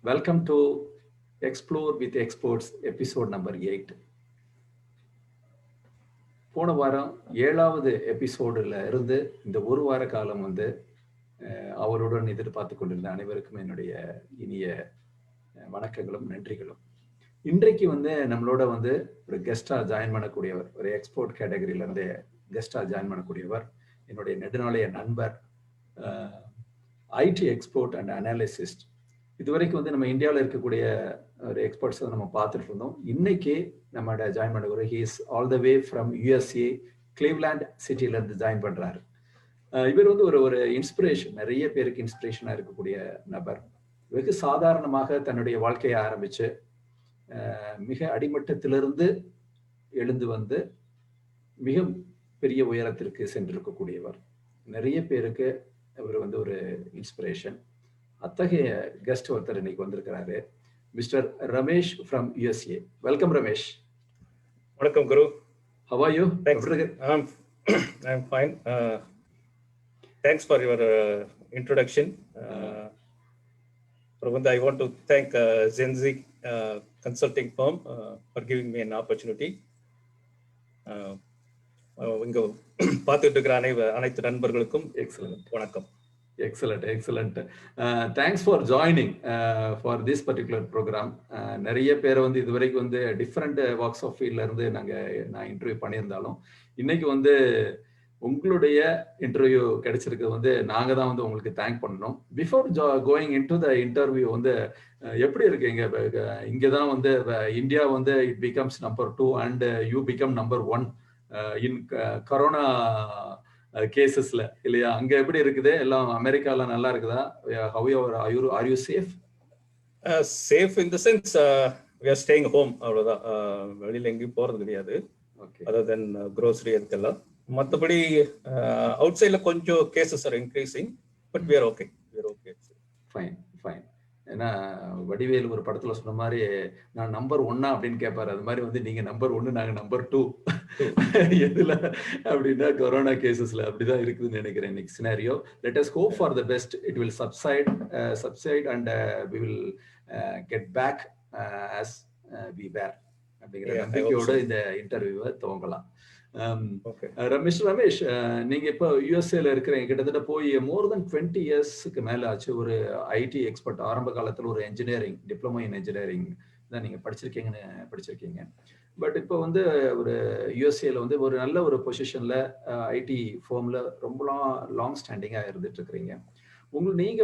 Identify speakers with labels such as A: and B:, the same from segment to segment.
A: Welcome to Explore with Experts episode number 8. போன வாரம் 7வது எபிசோடில் இருந்து இந்த ஒரு வார காலம் அவருடன் எதிர்பார்த்து கொண்டிருந்த அனைவருக்கும் என்னுடைய இனிய வணக்கங்களும் நன்றிகளும். இன்றைக்கு நம்மளோட ஒரு கெஸ்டா ஜாயின் பண்ணக்கூடியவர், ஒரு எக்ஸ்போர்ட் கேட்டகரியில இருந்து கெஸ்டா ஜாயின் பண்ணக்கூடியவர் என்னுடைய நெடுநாளைய நண்பர், ஐடி எக்ஸ்போர்ட் அண்ட் அனாலிசிஸ்ட். இதுவரைக்கும் நம்ம இந்தியாவில் இருக்கக்கூடிய ஒரு எக்ஸ்பர்ட்ஸ் நம்ம பார்த்துட்டு இருந்தோம். இன்னைக்கு நம்மளோட ஜாயின் பண்ண he's all the way from USA, Cleveland சிட்டில இருந்து ஜாயின் பண்றாரு. இவர் ஒரு இன்ஸ்பிரேஷன், நிறைய பேருக்கு இன்ஸ்பிரேஷனா இருக்கக்கூடிய நபர். வெகு சாதாரணமாக தன்னுடைய வாழ்க்கையை ஆரம்பிச்சு மிக அடிமட்டத்திலிருந்து எழுந்து மிக பெரிய உயரத்திற்கு சென்றிருக்கக்கூடியவர். நிறைய பேருக்கு இவர் ஒரு இன்ஸ்பிரேஷன். அத்தகைய கெஸ்ட் ஒருத்தர் இன்னைக்கு வந்திருக்கிறாரு, mister Ramesh from USA. Welcome Ramesh.
B: வணக்கம் குரு.
A: How are you?
B: I'm fine. Thanks for your introduction. I want to thank Zenzi consulting firm for giving me an opportunity. இங்க பார்த்துட்டு இருக்கிற அனைத்து நண்பர்களுக்கும் வணக்கம்.
A: Excellent. Thanks for joining for this particular program. நிறைய பேர் இதுவரைக்கும் டிஃப்ரெண்ட் வாக்ஸ் ஆஃப் ஃபீல்ட்ல இருந்து நான் இன்டர்வியூ பண்ணியிருந்தாலும் இன்னைக்கு உங்களுடைய இன்டர்வியூ கிடைச்சிருக்கு. நாங்க தான் உங்களுக்கு தேங்க் பண்ணணும். Before going into the interview எப்படி இருக்கு இங்கதான் India it becomes number 2 and you become number 1 in corona கேசஸ்ல, இல்லையா? அங்க எப்படி இருக்குது? எல்லாம் அமெரிக்கால நல்லா இருக்குதா? Are you safe?
B: Safe in the sense we are staying home. அவ்வளவுதான். வெளியில எங்கேயும் போறது கிடையாது. other than grocery அதுக்கெல்லாம். மற்றபடி அவுட் சைட்ல கொஞ்சம் cases are increasing, but we are okay.
A: Fine. ஏன்னா வடிவேல் ஒரு படத்துல சொன்ன மாதிரி, நான் நம்பர் 1 அப்படின்னு கேட்பாரு. அது மாதிரி நீங்க நம்பர் 1, நாங்க நம்பர் 2. எதுல அப்படின்னா கொரோனா கேசஸ்ல அப்படிதான் இருக்குதுன்னு நினைக்கிறேன் இன்னைக்கு scenario. Let us hope for the best. It will subside and we will get back as we were அப்படிங்கிற நம்பிக்கையோட இந்த இன்டர்வியூவை துவங்கலாம். ரமேஷ், நீங்க இப்போ யூஎஸ்ஏல இருக்கிறீங்க. கிட்டத்தட்ட போய் மோர் தென் 20 இயர்ஸ்க்கு மேல ஆச்சு. ஒரு ஐடி எக்ஸ்பர்ட். ஆரம்ப காலத்துல ஒரு இன்ஜினியரிங், டிப்ளமோ இன் இன்ஜினியரிங் தான் நீங்க படிச்சிருக்கீங்க. பட் இப்போ ஒரு யூஎஸ்ஏல ஒரு நல்ல ஒரு பொசிஷன்ல ஐடி ஃபார்ம்ல ரொம்ப லாங் ஸ்டாண்டிங்கா இருந்துட்டு இருக்கிறீங்க. நீங்க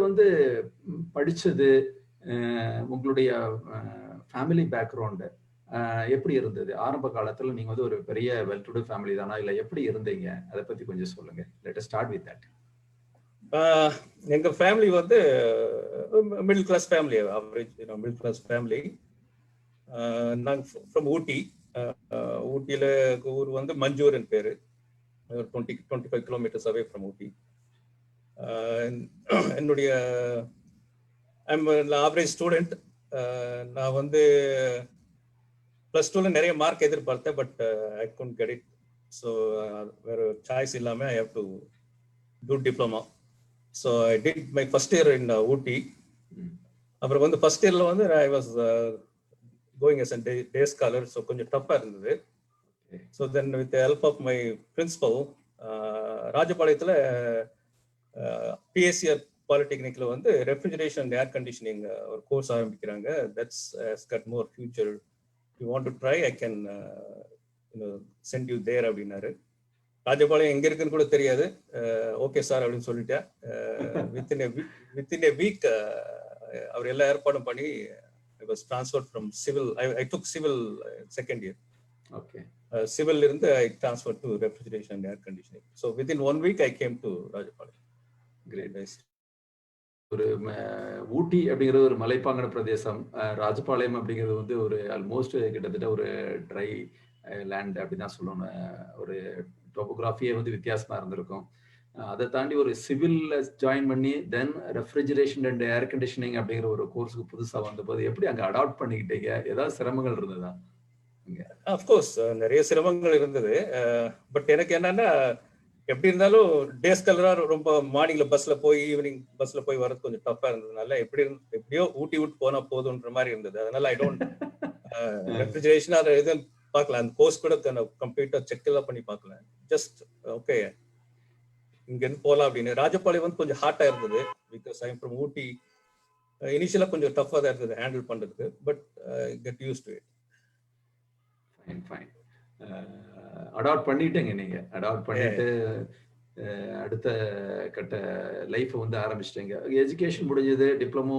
A: படிச்சது, உங்களுடைய ஃபேமிலி பேக்ரவுண்ட் எப்படி இருந்தது? ஆரம்ப காலத்துல நீங்க ஒரு பெரிய வெல் டு டு ஃபேமிலி தானா, இல்ல எப்படி இருந்தீங்க? அதை பத்தி கொஞ்சம் சொல்லுங்க. Let us start with that.
B: எங்க family middle class family, average middle class family. நாங்க ஃப்ரம் ஊட்டி. ஊட்டியில ஊர் மஞ்சூர்னு பேரு. 25 கிலோமீட்டர்ஸ் அவே ஃப்ரம் ஊட்டி. என்னுடைய ஆவரேஜ் ஸ்டூடெண்ட். நான் +2ல நிறைய மார்க் எதிர்பார்த்தேன், but I couldn't get it. So வேற சாய்ஸ் இல்லாம I have to do diploma. So I did my first year in Ooty. அப்புறம் ஃபர்ஸ்ட் இயர்ல I was going as a day scholar. So கொஞ்சம் டஃப்பா இருந்தது. So then with help of my principal, ராஜபாளையத்தில் PSCR பாலிடெக்னிக்ல refrigeration and air conditioning ஒரு course ஆரம்பிக்கிறாங்க. That's has got more future. You want to try, I can send you there அப்படின்னாரு. ராஜபாளையம் எங்க இருக்குன்னு கூட தெரியாது. ஓகே சார் அப்படின்னு சொல்லிட்டேன். வித்தின் a week அவர் எல்லா ஏற்பாடும் பண்ணி I was transferred from civil. I took civil second year.
A: Okay.
B: Civil இருந்து I transferred to refrigeration and air conditioning. So within 1 week I came to Rajapalayam.
A: Great. ஒரு ஊட்டி அப்படிங்கிறது ஒரு மலைப்பாங்கான பிரதேசம். ராஜபாளையம் அப்படிங்கிறது ஒரு ஆல்மோஸ்ட் கிட்டத்தட்ட ஒரு ட்ரை லேண்ட் அப்படிதான் சொல்லணும். ஒரு டோபோகிராஃபியே வித்தியாசமா இருந்திருக்கும். அதை தாண்டி ஒரு சிவில்ல ஜாயின் பண்ணி தென் ரெஃப்ரிஜரேஷன் அண்ட் ஏர் கண்டிஷனிங் அப்படிங்கிற ஒரு கோர்ஸுக்கு புதுசா வந்தபோது எப்படி அங்க அடாப்ட் பண்ணிக்கிட்டீங்க? ஏதாவது சிரமங்கள் இருந்ததா?
B: அஃப்கோர்ஸ் நிறைய சிரமங்கள் இருந்தது. பட் எனக்கு என்னன்னா எப்படி இருந்தாலும் டேஸ் கலரா ரொம்ப மார்னிங்ல பஸ்ல போய் ஈவினிங் பஸ்ல போய் வரது கொஞ்சம் டஃபா இருந்ததுனால எப்படியோ ஊட்டி விட்டு போனா போதுன்ற மாதிரி இருந்தது. அதனால ஐ டோன்ட் ரெஃப்ரிஜரேஷன் அதை எதுவும் பார்க்கல. அந்த கோர்ஸ் கூட கம்ப்ளீட்டா செக் எல்லாம் பண்ணி பார்க்கல. ஜஸ்ட் ஓகே இங்க இருந்து போலாம் அப்படின்னு. ராஜபாளையம் வந்து கொஞ்சம் ஹாட்டா இருந்தது because I am from Ooty. இனிஷியலா கொஞ்சம் டஃபா தான் இருந்தது ஹேண்டில் பண்றதுக்கு. But get use to it.
A: Fine fine. Adapt பண்ணிட்டேங்க நீங்க. அடாப்ட் பண்ணிட்டு அடுத்த கட்ட லைஃப்பை வந்து ஆரம்பிச்சிட்டீங்க. எஜுகேஷன் முடிஞ்சது, diploma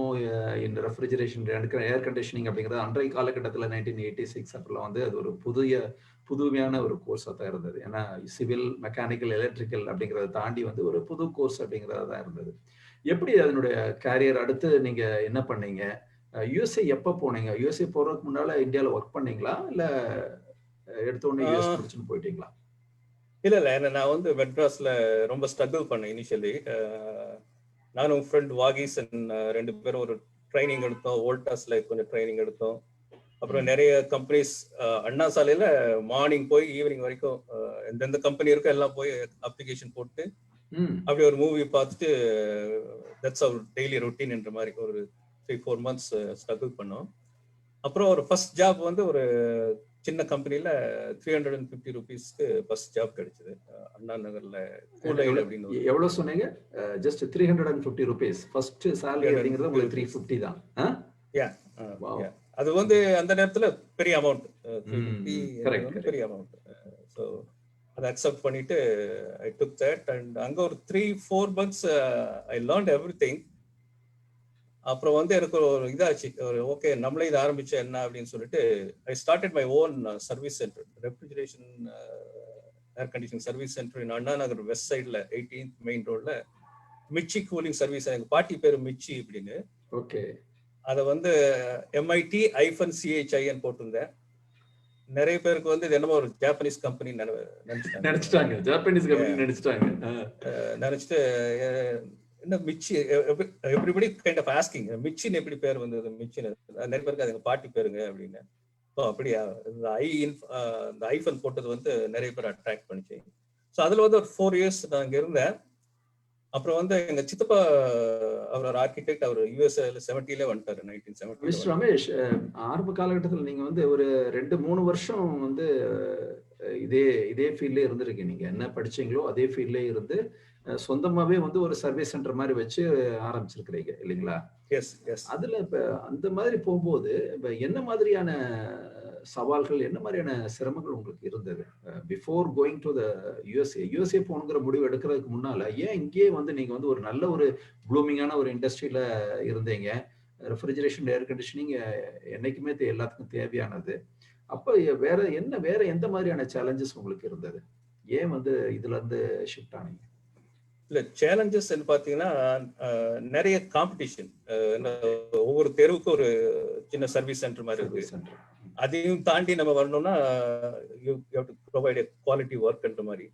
A: in refrigeration air conditioning அப்படிங்கிறது அன்றைய காலகட்டத்தில் 1986 அப்பெல்லாம் வந்து அது ஒரு புதுமையான ஒரு கோர்ஸாக தான் இருந்தது. ஏன்னா சிவில், மெக்கானிக்கல், எலக்ட்ரிக்கல் அப்படிங்கிறத தாண்டி வந்து ஒரு புது கோர்ஸ் அப்படிங்கிறதா தான் இருந்தது. எப்படி அதனுடைய கேரியர் அடுத்து நீங்க என்ன பண்ணீங்க? யூஎஸ்ஏ எப்போ போனீங்க? யூஎஸ்ஏ போறதுக்கு முன்னால இந்தியாவில் ஒர்க் பண்ணீங்களா, இல்லை எடுத்த உடனே யூஎஸ் முடிச்சுன்னு போயிட்டீங்களா?
B: இல்ல நான் வந்து மெட்ராஸ்ல ரொம்ப ஸ்ட்ரகிள் பண்ணேன் இனிஷியலி. நானும் ஃப்ரெண்ட் வாகிஸ் ரெண்டு பேரும் ஒரு ட்ரைனிங் எடுத்தோம். வோல்டாஸ்ல கொஞ்சம் ட்ரைனிங் எடுத்தோம். அப்புறம் நிறைய கம்பெனிஸ் அண்ணா சாலையில மார்னிங் போய் ஈவினிங் வரைக்கும் எந்தெந்த கம்பெனி இருக்கோ எல்லாம் போய் அப்ளிகேஷன் போட்டு அப்படி ஒரு மூவி பார்த்துட்டு தட்ஸ் அவர் டெய்லி ரொட்டீன் என்ற மாதிரி ஒரு 3-4 months ஸ்ட்ரகிள் பண்ணோம். அப்புறம் ஒரு ஃபர்ஸ்ட் ஜாப் வந்து ஒரு சின்ன கம்பெனில 350 rupeesக்கு ஃபர்ஸ்ட் ஜாப் கிடைச்சது அண்ணா நகர்ல.
A: அப்படின்னு எவ்வளவு சொன்னீங்க? ஜஸ்ட் 350 rupees ஃபர்ஸ்ட் salary அப்படிங்கிறது உங்களுக்கு 350 தான்.
B: அது வந்து அந்த நேரத்துல பெரிய அமௌண்ட், பெரிய அமௌண்ட். ஸோ அதை அக்செப்ட் பண்ணிட்டு ஐ டுக் தட் அண்ட் அங்க ஒரு 3-4 months ஐ லேர்ன்ட் எவ்ரிதிங். அப்புறம் வந்து எனக்கு ஒரு இதாச்சு, ஒரு ஓகே நம்மளே இதை ஆரம்பிச்சா என்ன அப்படின்னு சொல்லிட்டு I started my own service centre, refrigeration air conditioning service centre in Anna Nagar west சைட்ல 18th மெயின் ரோட்ல. மிச்சி கூலிங் சர்வீஸ். எங்க பாட்டி பேரு மிச்சி அப்படின்னு.
A: ஓகே.
B: அதை வந்து MIT-CHIN போட்டிருந்தேன். நிறைய பேருக்கு வந்து இது என்னமோ ஒரு ஜாப்பனீஸ் கம்பெனி
A: நினைச்சிட்டாங்க. ஜாப்பனீஸ் கம்பெனி
B: நினைச்சிட்டு என்ன மிச்சி, எவ்ரிபடி கைண்ட் ஆஃப் ஆஸ்கிங் மிச்சின்னு எப்படி பேர் வந்தது? மிச்சின்னு நிறைய பேருக்கு அது எங்க பாட்டி பேருங்க அப்படின்னு. ஸோ அப்படியா, இந்த ஐஃபன் போட்டது வந்து நிறைய பேர் அட்ராக்ட் பண்ணிச்சு. ஸோ அதுல வந்து ஒரு 4 years நான் இங்க இருந்தேன். அப்புறம் வந்து எங்க சித்தப்பா அவர் ஒரு ஆர்கிடெக்ட், அவர் யூஎஸ்ஏல 70ல வந்துட்டாரு 1970.
A: மிஸ்டர் ரமேஷ், ஆரம்ப காலகட்டத்தில் நீங்க வந்து ஒரு 2-3 வருஷம் வந்து இதே ஃபீல்ட்ல இருந்திருக்கீங்க. நீங்க என்ன படிச்சீங்களோ அதே ஃபீல்ட்ல இருந்து சொந்தமாவே வந்து ஒரு சர்வீஸ் சென்டர் மாதிரி வச்சு ஆரம்பிச்சிருக்கிறீங்க இல்லைங்களா?
B: Yes yes.
A: அதுல இப்ப அந்த மாதிரி போகும்போது இப்ப என்ன மாதிரியான சவால்கள், என்ன மாதிரியான சிரமங்கள் உங்களுக்கு இருந்தது before going to the USA போகணுங்கிற முடிவு எடுக்கிறதுக்கு முன்னால? ஏன் இங்கேயே வந்து நீங்க வந்து ஒரு நல்ல ஒரு ப்ளூமிங்கான ஒரு இண்டஸ்ட்ரியில இருந்தீங்க. ரெஃப்ரிஜரேஷன், ஏர் கண்டிஷனிங் என்னைக்குமே எல்லாத்துக்கும் தேவையானது. அப்ப வேற எந்த மாதிரியான சேலஞ்சஸ் உங்களுக்கு இருந்தது? ஏன் வந்து இதுல இருந்து ஷிஃப்ட் ஆனீங்க?
B: இல்ல சேலஞ்சஸ் பாத்தீங்கன்னா நிறைய காம்படிஷன். ஒவ்வொரு தெருவுக்கும் ஒரு சின்ன சர்வீஸ் சென்டர் மாதிரி இருக்கு. அதையும் தாண்டி நம்ம வரணும்னா you have to provide a quality ஒர்க்ன்ற மாதிரி.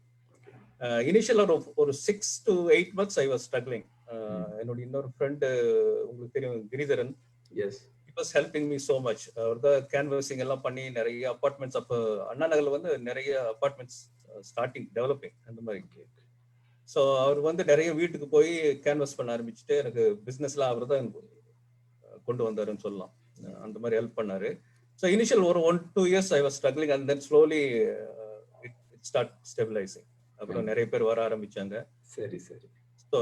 B: இனிஷியல் ஒரு 6 to 8 months I was struggling. என்னோட இன்னொரு ஃப்ரெண்டு உங்களுக்கு தெரியும், Giridharan.
A: S.
B: he was helping me so much. அவர் தான் கேன்வசிங் எல்லாம் பண்ணி நிறைய அபார்ட்மெண்ட்ஸ், அப்போ அண்ணா நகர்ல வந்து நிறைய அபார்ட்மெண்ட்ஸ் ஸ்டார்டிங் டெவலப்பிங் அந்த மாதிரி. ஸோ அவர் வந்து நிறைய வீட்டுக்கு போய் கேன்வஸ் பண்ண ஆரம்பிச்சுட்டு எனக்கு பிஸ்னஸ்லாம் அவர் தான் கொண்டு வந்தாருன்னு சொல்லலாம். அந்த மாதிரி ஹெல்ப் பண்ணாரு. ஸோ இனிஷியல் ஒரு 1-2 years I was struggling and then slowly it start stabilising. அப்புறம் நிறைய பேர் வர ஆரம்பிச்சாங்க.
A: சரி சரி.
B: ஸோ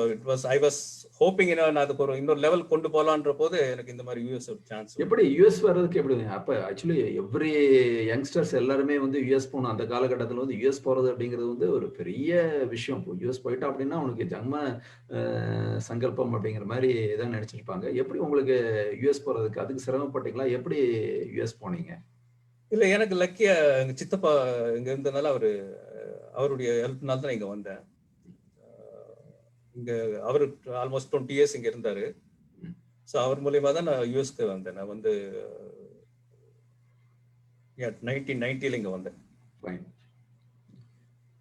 B: ஐ வாஸ் ஹோப்பிங் நான் அதுக்கு ஒரு இன்னொரு லெவல் கொண்டு போகலான்ற போது எனக்கு இந்த மாதிரி யூஎஸ் ஒரு சான்ஸ்.
A: எப்படி யூஎஸ் வர்றதுக்கு எப்படி? அப்ப ஆக்சுவலி எவ்ரி யங்ஸ்டர்ஸ் எல்லாருமே வந்து யூஎஸ் போகணும். அந்த காலகட்டத்தில் வந்து யூஎஸ் போறது அப்படிங்கிறது வந்து ஒரு பெரிய விஷயம். யூஎஸ் போயிட்டா அப்படின்னா அவனுக்கு ஜன்ம சங்கல்பம் அப்படிங்கிற மாதிரி தான் நினைச்சிருப்பாங்க. எப்படி உங்களுக்கு யூஎஸ் போறதுக்கு அதுக்கு சிரமப்பட்டீங்களா? எப்படி யூஎஸ் போனீங்க?
B: இல்ல, எனக்கு லக்கியா எங்க சித்தப்பா இங்க இருந்ததுனால அவருடைய ஹெல்ப்னால தான் இங்க வந்தேன். இங்க அவரு ஆல்மோஸ்ட் 20 years இங்க இருந்தாரு. ஸோ அவர் மூலியமா தான் நான் யூஎஸ்க்கு வந்தேன். நான் வந்து 1990 இங்க வந்தேன்.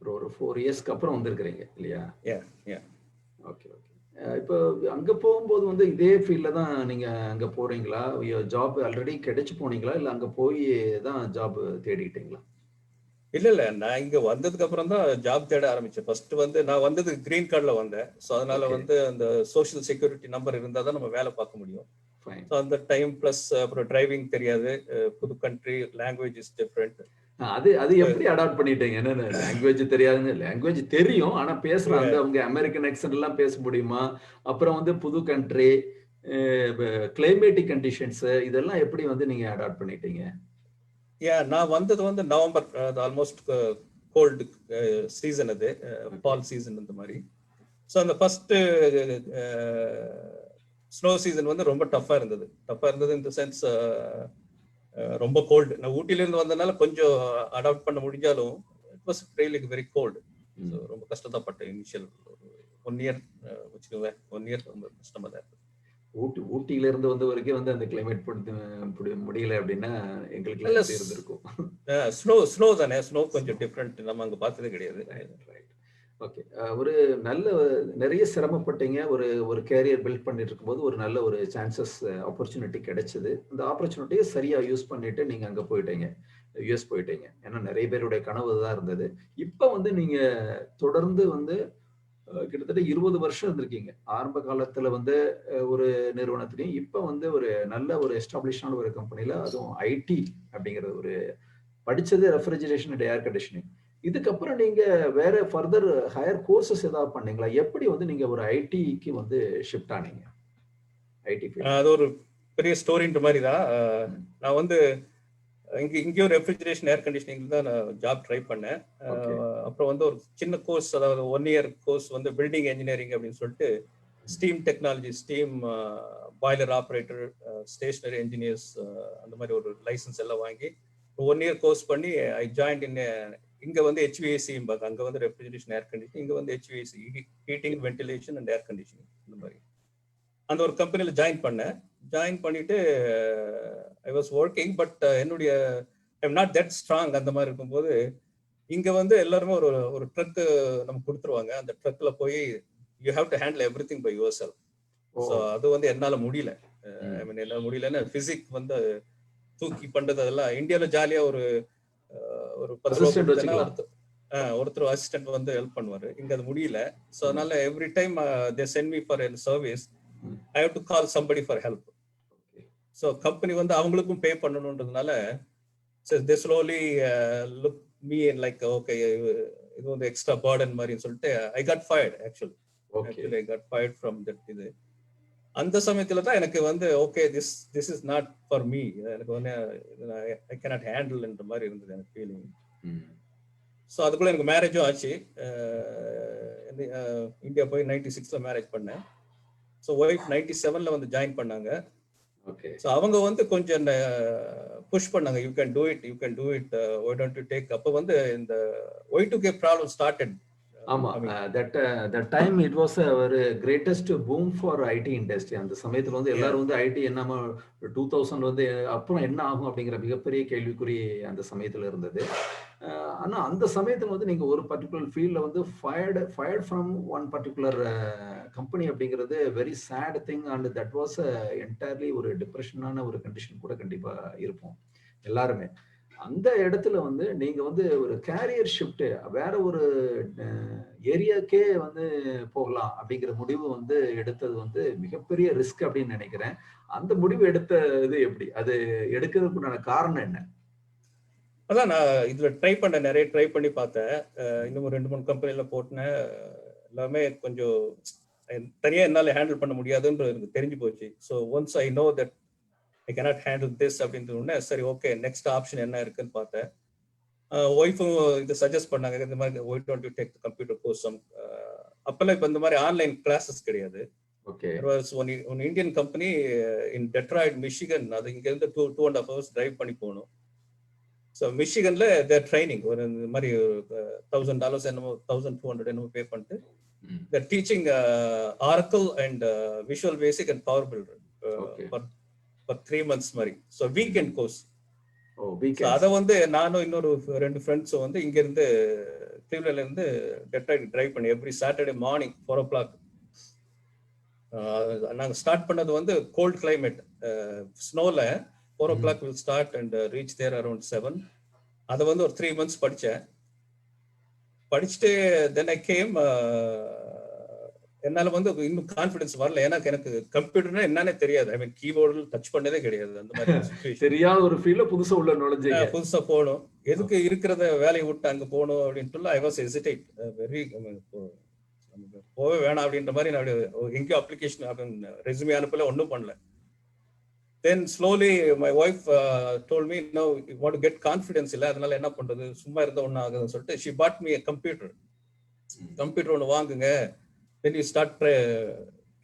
A: ஒரு 4 yearsக்கு அப்புறம் வந்திருக்கிறீங்க இல்லையா? Okay okay. இப்போ அங்க போகும்போது வந்து இதே ஃபீல்ட்ல தான் நீங்க அங்க போறீங்களா? ஜாப் ஆல்ரெடி கிடைச்சு போனீங்களா, இல்ல அங்க போய் தான் ஜாப் தேடிட்டீங்களா?
B: இல்ல நான் இங்க வந்ததுக்கு அப்புறம் தான் ஜாப் தேட ஆரம்பிச்சேன். ஃபர்ஸ்ட் வந்து நான் வந்தது கிரீன் கார்டுல வந்தேன். ஸோ அதனால
A: ஓகே,
B: வந்து அந்த சோஷியல் செக்யூரிட்டி நம்பர் இருந்தால் தான் நம்ம வேலை பார்க்க முடியும்.
A: ஃபைன்.
B: ஸோ அந்த டைம் ப்ளஸ் அப்புறம் டிரைவிங் தெரியாது, புது கண்ட்ரி, லாங்குவேஜ் இஸ் டிஃப்ரெண்ட்.
A: அது அது எப்படி அடாப்ட் பண்ணிட்டீங்க? என்னன்னு லாங்குவேஜ் தெரியாதுன்னு லாங்குவேஜ் தெரியும். ஆனா பேசுற அந்த அவங்க அமெரிக்கன் ஆக்சென்ட் எல்லாம் பேச முடியுமா? அப்புறம் வந்து புது கண்ட்ரி, கிளைமேட்டிக் கண்டிஷன்ஸ் இதெல்லாம் எப்படி வந்து நீங்க அடாப்ட் பண்ணிட்டீங்க?
B: நான் வந்தது வந்து நவம்பர், ஆல்மோஸ்ட் கோல்டு சீசன், அது
A: ஓகே.
B: ஃபால் சீசன் இந்த மாதிரி. ஸோ அந்த ஃபர்ஸ்ட் ஸ்னோ சீசன் வந்து ரொம்ப டஃபா இருந்தது இந்த சென்ஸ். ரொம்ப கோல்டு. நான் ஊட்டில இருந்து வந்தனால கொஞ்சம் அடாப்ட் பண்ண முடிஞ்சாலும் it was really very cold. So ரொம்ப கஷ்டப்பட்டேன் இனிஷியல் 1 இயர் வச்சுக்கோங்க. 1 இயர் ரொம்ப கஷ்டமா தான் இருந்தது.
A: ஊட்டியில இருந்து வந்த வரைக்கும் வந்து அந்த கிளைமேட் முடியல அப்படின்னா எங்களுக்கு
B: இல்ல,
A: எப்படி இருந்திருக்கும்?
B: ஸ்னோ தானே. ஸ்னோ கொஞ்சம் டிஃப்ரெண்ட், நம்ம அங்க பார்த்ததே கிடையாது.
A: ஓகே. ஒரு நல்ல நிறைய சிரமப்பட்டீங்க. ஒரு ஒரு கேரியர் பில்ட் பண்ணிட்டு இருக்கும்போது ஒரு நல்ல ஒரு சான்சஸ் ஆப்பர்ச்சுனிட்டி கிடைச்சது. அந்த ஆப்பர்ச்சுனிட்டிய சரியா யூஸ் பண்ணிட்டு நீங்க அங்க போயிட்டீங்க. யுஎஸ் போயிட்டீங்க. ஏன்னா நிறைய பேருடைய கனவு தான் இருந்தது. இப்ப வந்து நீங்க தொடர்ந்து வந்து கிட்டத்தட்ட 20 வருஷம் இருந்திருக்கீங்க. ஆரம்ப காலத்துல வந்து ஒரு நிறுவனத்திலயும், இப்ப வந்து ஒரு நல்ல ஒரு எஸ்டாப்ளிஷ்டான ஒரு கம்பெனில, அதுவும் ஐடி அப்படிங்கிற ஒரு படிச்சது ரெஃப்ரிஜரேஷன் அண்ட் ஏர் கண்டிஷனிங். இதுக்கப்புறம் நீங்க வேற ஃபர்தர் ஹையர் கோர்சஸ் ஏதாவது பண்ணீங்களா? எப்படி வந்து நீங்க ஒரு ஐடிக்கு வந்து ஷிஃப்ட் ஆனீங்க? IT field.
B: அது ஒரு பெரிய ஸ்டோரின்ற மாதிரி தான். நான் வந்து இங்கேயும் ரெஃப்ரிஜரேஷன் ஏர் கண்டிஷனிங் தான் நான் ஜாப் ட்ரை பண்ணேன்.
A: ஓகே.
B: அப்புறம் வந்து ஒரு சின்ன கோர்ஸ், அதாவது 1 இயர் கோர்ஸ் வந்து பில்டிங் இன்ஜினியரிங் அப்படின்னு சொல்லிட்டு steam technology, steam boiler operator, stationary engineers, அந்த மாதிரி ஒரு லைசன்ஸ் எல்லாம் வாங்கி 1 இயர் கோர்ஸ் பண்ணி ஐ ஜாயின்ட் இன். இங்க வந்து ஹெச்விஏசி, அங்க வந்து ரெஃப்ரிஜரேஷன் ஏர் கண்டிஷனிங், இங்க வந்து HVAC, heating ventilation and air conditioning இந்த மாதிரி. அந்த ஒரு கம்பெனில ஜாயின் பண்ணேன். ஜாயின் பண்ணிட்டு ஐ வாஸ் ஒர்க்கிங், பட் என்னுடைய ஐம் நாட் தட் ஸ்ட்ராங். அந்த மாதிரி இருக்கும்போது இங்க வந்து எல்லாருமே ஒரு ஒரு ட்ரக் நமக்கு கொடுத்துருவாங்க. அந்த ட்ரக்ல போய் you have to handle everything by yourself. So அது வந்து என்னால முடியல. ஐ மீன் என்னால முடியலன்னா பிசிக் வந்து தூக்கி பண்றது அதெல்லாம் இந்தியால ஜாலியா ஒரு ஒரு 10 ரூபா கொடுத்தேன்னா ஒருத்தர் அசிஸ்டன்ட் வந்து ஹெல்ப் பண்ணுவாரு. இங்க அது முடியல. ஸோ அதனால every time they sent me for என் service, I have to call somebody for help. So company வந்து அவங்களுக்கும் பே பண்ணணுன்றதுனால they slowly look me and like okay, இது வந்து எக்ஸ்ட்ரா பர்டன் மாதிரின்னு சொல்லிட்டு I got fired. Actually I got fired from that. இது அந்த சமயத்துல தான் எனக்கு வந்து okay, this is not for me. எனக்கு வந்து ஐ கேனாட் ஹேண்டில்ன்ற மாதிரி இருந்தது எனக்கு ஃபீலிங். ஸோ அதுக்குள்ள எனக்கு மேரேஜும் ஆச்சு. இந்தியா போய் 96ல மேரேஜ் பண்ணேன். ஸோ ஒய்ஃப் 97ல வந்து ஜாயின் பண்ணாங்க. ஸோ அவங்க வந்து கொஞ்சம் புஷ் பண்ணாங்க, you can do it, why don't you take. அப்போ வந்து இந்த Y2K ப்ராப்ளம் ஸ்டார்டட்.
A: ஆமா. தட் டைம் இட் வாஸ் ஒரு greatest boom for IT industry. அந்த சமயத்துல வந்து எல்லாரும் வந்து ஐடி என்னமா 2000 வந்து அப்புறம் என்ன ஆகும் அப்படிங்கிற மிகப்பெரிய கேள்விக்குறி அந்த சமயத்துல இருந்தது. ஆனா அந்த சமயத்துல வந்து நீங்க ஒரு பர்ட்டிகுலர் ஃபீல்ட்ல வந்து fired from one particular company அப்படிங்கிறது very sad thing. And that was entirely ஒரு டிப்ரெஷனான ஒரு கண்டிஷன் கூட கண்டிப்பா இருப்போம் எல்லாருமே. அந்த இடத்துல வந்து நீங்க வந்து ஒரு கேரியர் ஷிஃப்ட் வேற ஒரு ஏரியாக்கே வந்து போகலாம் அப்படிங்கிற முடிவு வந்து எடுத்தது வந்து மிகப்பெரிய ரிஸ்க் அப்படின்னு நினைக்கிறேன். அந்த முடிவு எடுத்தது எப்படி? அது எடுக்கிறதுக்குண்டான காரணம் என்ன?
B: அதான் நான் இதுல நிறைய ட்ரை பண்ணி பார்த்தேன். இன்னும் 2-3 கம்பெனில போட்டேன். எல்லாமே கொஞ்சம் தனியா என்னால ஹேண்டில் பண்ண முடியாதுன்றது எனக்கு தெரிஞ்சு போச்சு. So once I know that I cannot handle this அப்படின்ற உடனே சரி ஓகே, நெக்ஸ்ட் ஆப்ஷன் என்ன இருக்குன்னு பார்த்தேன். ஒய்ஃபும் இதை சஜஸ்ட் பண்ணாங்க, இந்த மாதிரி why don't you take computer course. அப்பெல்லாம் இப்போ இந்த மாதிரி ஆன்லைன் கிளாஸஸ் கிடையாது. One Indian company in Detroit, Michigan. அது இங்க இருந்து 2.5 hours டிரைவ் பண்ணி போகணும். ஸோ மிஷிகன்ல தேர் ட்ரைனிங் ஒரு இந்த மாதிரி $1,000 என்னமோ 1,200 என்னமோ பே பண்ணிட்டு there teaching Oracle and Visual Basic and Power Builder for 3 months மாதிரி. So weekend course. அதை வந்து நானும் இன்னொரு 2 ஃப்ரெண்ட்ஸும் வந்து இங்க இருந்து கிளீவ்லேண்ட்ல இருந்து டெட்ராய்ட் டிரைவ் பண்ணி எவ்ரி சாட்டர்டே மார்னிங் 4 o'clock. நாங்க ஸ்டார்ட் பண்ணது வந்து gold climate, ஸ்னோல 4 o'clock will start and reach there around 7. அதை வந்து ஒரு 3 months படித்தேன். படிச்சுட்டு தென் ஐ கேம், என்னால வந்து இன்னும் கான்ஃபிடன்ஸ் வரல. ஏன்னா எனக்கு கம்ப்யூட்டர்னா என்னன்னே தெரியாது. ஐ மீன் கீபோர்டு டச் பண்ணதே கிடையாது. அந்த மாதிரி சிச்சுவேஷன்.
A: தெரியாத ஒரு ஃபீல்ட்ல புதுசா உள்ள நுழைஞ்சீங்க.
B: புதுசா போகணும், எதுக்கு இருக்கிறத வேலையை விட்டு அங்க போகணும் அப்படின்ட்டு ஐ வாஸ் ஹெசிடேட் வெரி. போவே வேணாம் அப்படின்ற மாதிரி நான் எங்கேயும் அப்ளிகேஷன் ரெஸ்யூமே அனுப்பல, ஒன்றும் பண்ணல. Then slowly my wife told me, no you want to get confidence இல்லை, அதனால என்ன பண்றது, சும்மா இருந்தா ஒன்றும் ஆகுதுன்னு சொல்லிட்டு ஷி பாட் மீ கம்ப்யூட்டர் ஒன்று வாங்குங்க, then you start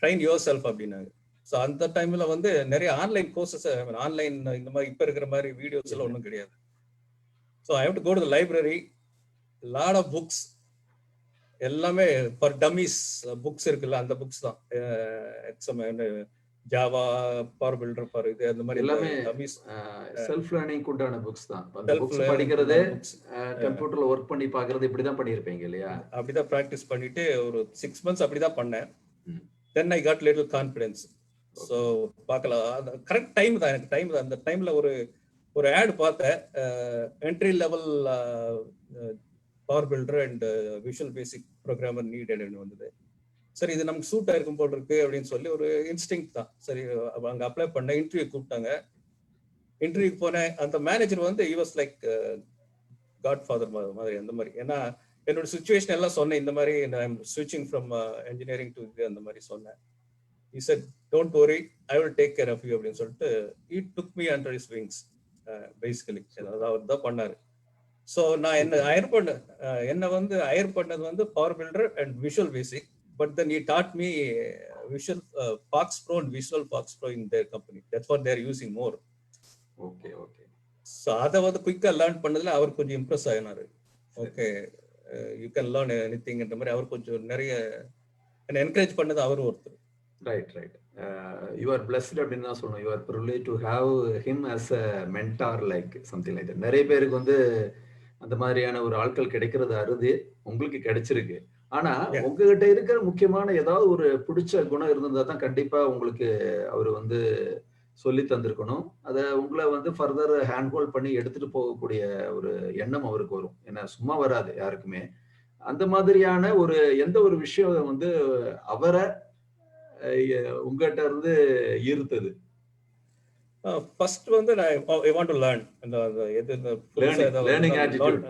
B: train yourself அப்படின்னாங்க. ஸோ அந்த டைம்ல வந்து நிறைய ஆன்லைன் கோர்சஸ், ஆன்லைன் இந்த மாதிரி இப்போ இருக்கிற மாதிரி வீடியோஸ் எல்லாம் ஒன்றும் கிடையாது. So I have to go to the library, lot of books, எல்லாமே ஃபார் டம்மிஸ் புக்ஸ் இருக்குல்ல, அந்த புக்ஸ் தான். ஜாவா, பவர் பில்டர் ஃபார் இது, அந்த மாதிரி
A: எல்லாமே
B: டம்மிஸ்,
A: செல்ஃப் லேர்னிங் உண்டான புக்ஸ் தான். அந்த புக்ஸ் படிக்கிறது, கம்ப்யூட்டர்ல ஒர்க் பண்ணி பார்க்கிறது, இப்படி தான் பண்ணியிருப்பீங்க இல்லையா?
B: அப்படிதான் ப்ராக்டிஸ் பண்ணிட்டு ஒரு 6 months அப்படிதான் பண்ணேன். Then I got little confidence. So பார்க்கலாம், அந்த கரெக்ட் டைம் தான், எனக்கு டைம் தான். அந்த டைம்ல ஒரு ஆட் பார்த்தேன், entry level Power Builder and Visual Basic programmer நீடெட்னு வந்தது. சரி, இது நமக்கு சூட் ஆயிருக்கும் போல் இருக்கு அப்படின்னு சொல்லி ஒரு இன்ஸ்டிங் தான். சரி, அங்க அப்ளை பண்ண, இன்டர்வியூ கூப்பிட்டாங்க. இன்டர்வியூக்கு போனேன். அந்த மேனேஜர் வந்து he was like godfather மாதிரி, அந்த மாதிரி. ஏன்னா என்னோட சுச்சுவேஷன் எல்லாம் சொன்னேன், இந்த மாதிரி நான் ஸ்விட்சிங் ஃப்ரம் engineering டு இது, அந்த மாதிரி சொன்னேன். he said don't worry, I will take care of you அப்படின்னு சொல்லிட்டு he took me under his wings basically. அதாவது அவர் தான் பண்ணாரு. ஸோ நான் என்ன ஹையர் பண்ணது வந்து power Builder and Visual basic. But then he taught me Visual Fox Pro and Visual Fox Pro in their company. That's what they're using more.
A: Okay.
B: So அதை வந்து குயிக்கா லேர்ன் பண்ணதுல அவர் கொஞ்சம் இம்ப்ரெஸ் ஆயினாரு. ஓகே, யூ கேன் லேர்ன் எனிதிங்ன்ற மாதிரி அவர் கொஞ்சம் நிறைய என்ன என்கரேஜ் பண்ணது அவர் ஒருத்தர்.
A: ரைட். யூ ஆர் பிளஸ்ட் அப்படின்னு தான் சொல்லணும். You are privilege to have him as a mentor, like something like that. நிறைய பேருக்கு வந்து அந்த மாதிரியான ஒரு ஆட்கள் கிடைக்கிறது அருது, உங்களுக்கு கிடைச்சிருக்கு. ஆனா உங்ககிட்ட இருக்கிற முக்கியமான ஏதாவது ஒரு பிடிச்ச குணம் இருந்திருந்தா தான் கண்டிப்பா உங்களுக்கு அவர் வந்து சொல்லி தந்திருக்கணும். அதை உங்களை வந்து ஃபர்தர் ஹேண்ட் ஹோல்ட் பண்ணி எடுத்துட்டு போகக்கூடிய ஒரு எண்ணம் அவருக்கு வரும். ஏன்னா சும்மா வராது யாருக்குமே. அந்த மாதிரியான ஒரு எந்த ஒரு விஷயம் வந்து அவரை உங்ககிட்ட இருந்து ஈர்த்தது?
B: ஃபர்ஸ்ட் வந்து I want to learn. அந்த
A: லேர்னிங் ஆட்டிட்யூட்,